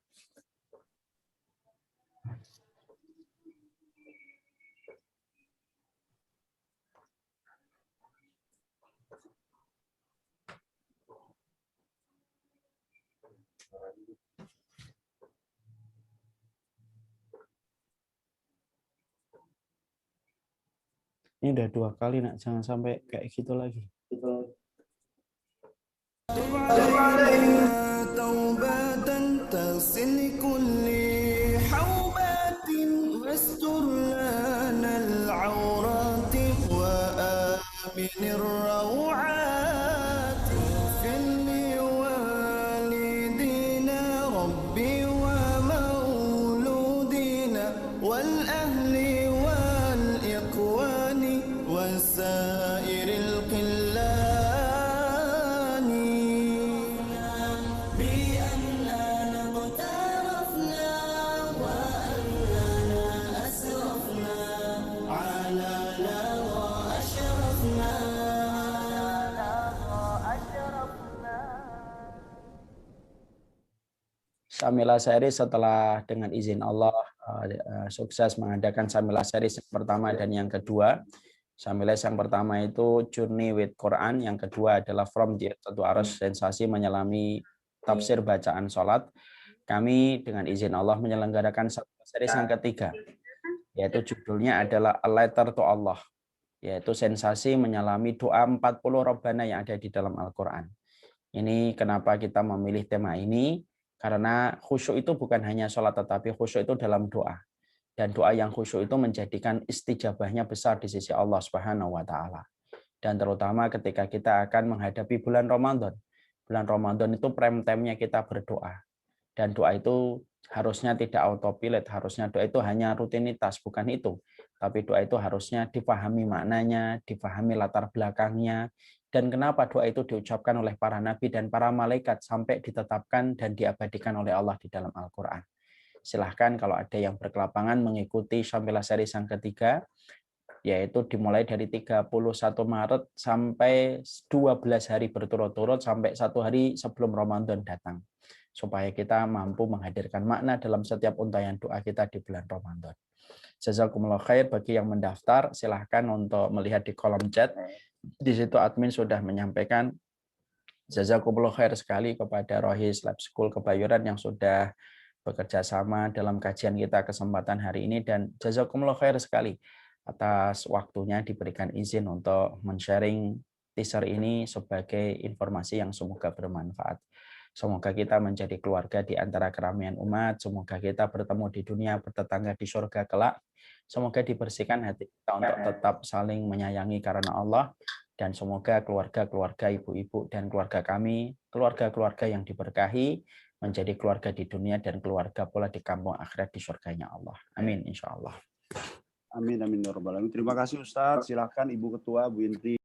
S2: Ini udah 2 kali, nak, jangan sampai kayak gitu lagi. Syamila Series setelah dengan izin Allah sukses mengadakan Syamila Series yang pertama dan yang kedua. Syamila yang pertama itu Journey with Quran, yang kedua adalah From the to Arus, sensasi menyelami tafsir bacaan sholat. Kami dengan izin Allah menyelenggarakan Syamila Series yang ketiga, yaitu judulnya adalah A Letter to Allah, yaitu sensasi menyelami doa 40 Rabbana yang ada di dalam Al-Quran. Ini kenapa kita memilih tema ini? Karena khusyuk itu bukan hanya sholat, tetapi khusyuk itu dalam doa. Dan doa yang khusyuk itu menjadikan istijabahnya besar di sisi Allah Subhanahu wa Ta'ala. Dan terutama ketika kita akan menghadapi bulan Ramadan. Bulan Ramadan itu prime time-nya kita berdoa. Dan doa itu harusnya tidak autopilot, harusnya doa itu hanya rutinitas, bukan itu. Tapi doa itu harusnya dipahami maknanya, dipahami latar belakangnya, dan kenapa doa itu diucapkan oleh para nabi dan para malaikat sampai ditetapkan dan diabadikan oleh Allah di dalam Al-Quran. Silahkan kalau ada yang berkelapangan mengikuti Syamila Series yang ketiga, yaitu dimulai dari 31 Maret sampai 12 hari berturut-turut sampai 1 hari sebelum Ramadan datang. Supaya kita mampu menghadirkan makna dalam setiap untayan doa kita di bulan Ramadan. Jazakumullah khair. Bagi yang mendaftar, silahkan untuk melihat di kolom chat. Di situ admin sudah menyampaikan jazakumullah khair sekali kepada Rohis Lab School Kebayoran yang sudah bekerja sama dalam kajian kita kesempatan hari ini, dan jazakumullah khair sekali atas waktunya diberikan izin untuk men-sharing teaser ini sebagai informasi yang semoga bermanfaat. Semoga kita menjadi keluarga di antara keramaian umat. Semoga kita bertemu di dunia, bertetangga di surga kelak. Semoga dibersihkan hati kita untuk tetap saling menyayangi karena Allah. Dan semoga keluarga-keluarga ibu-ibu dan keluarga kami, keluarga-keluarga yang diberkahi, menjadi keluarga di dunia dan keluarga pula di kampung akhirat di surganya Allah. Amin, insya Allah.
S3: Amin, amin, ya rabbal alamin. Terima kasih Ustadz. Silakan Ibu Ketua, Bu Inti.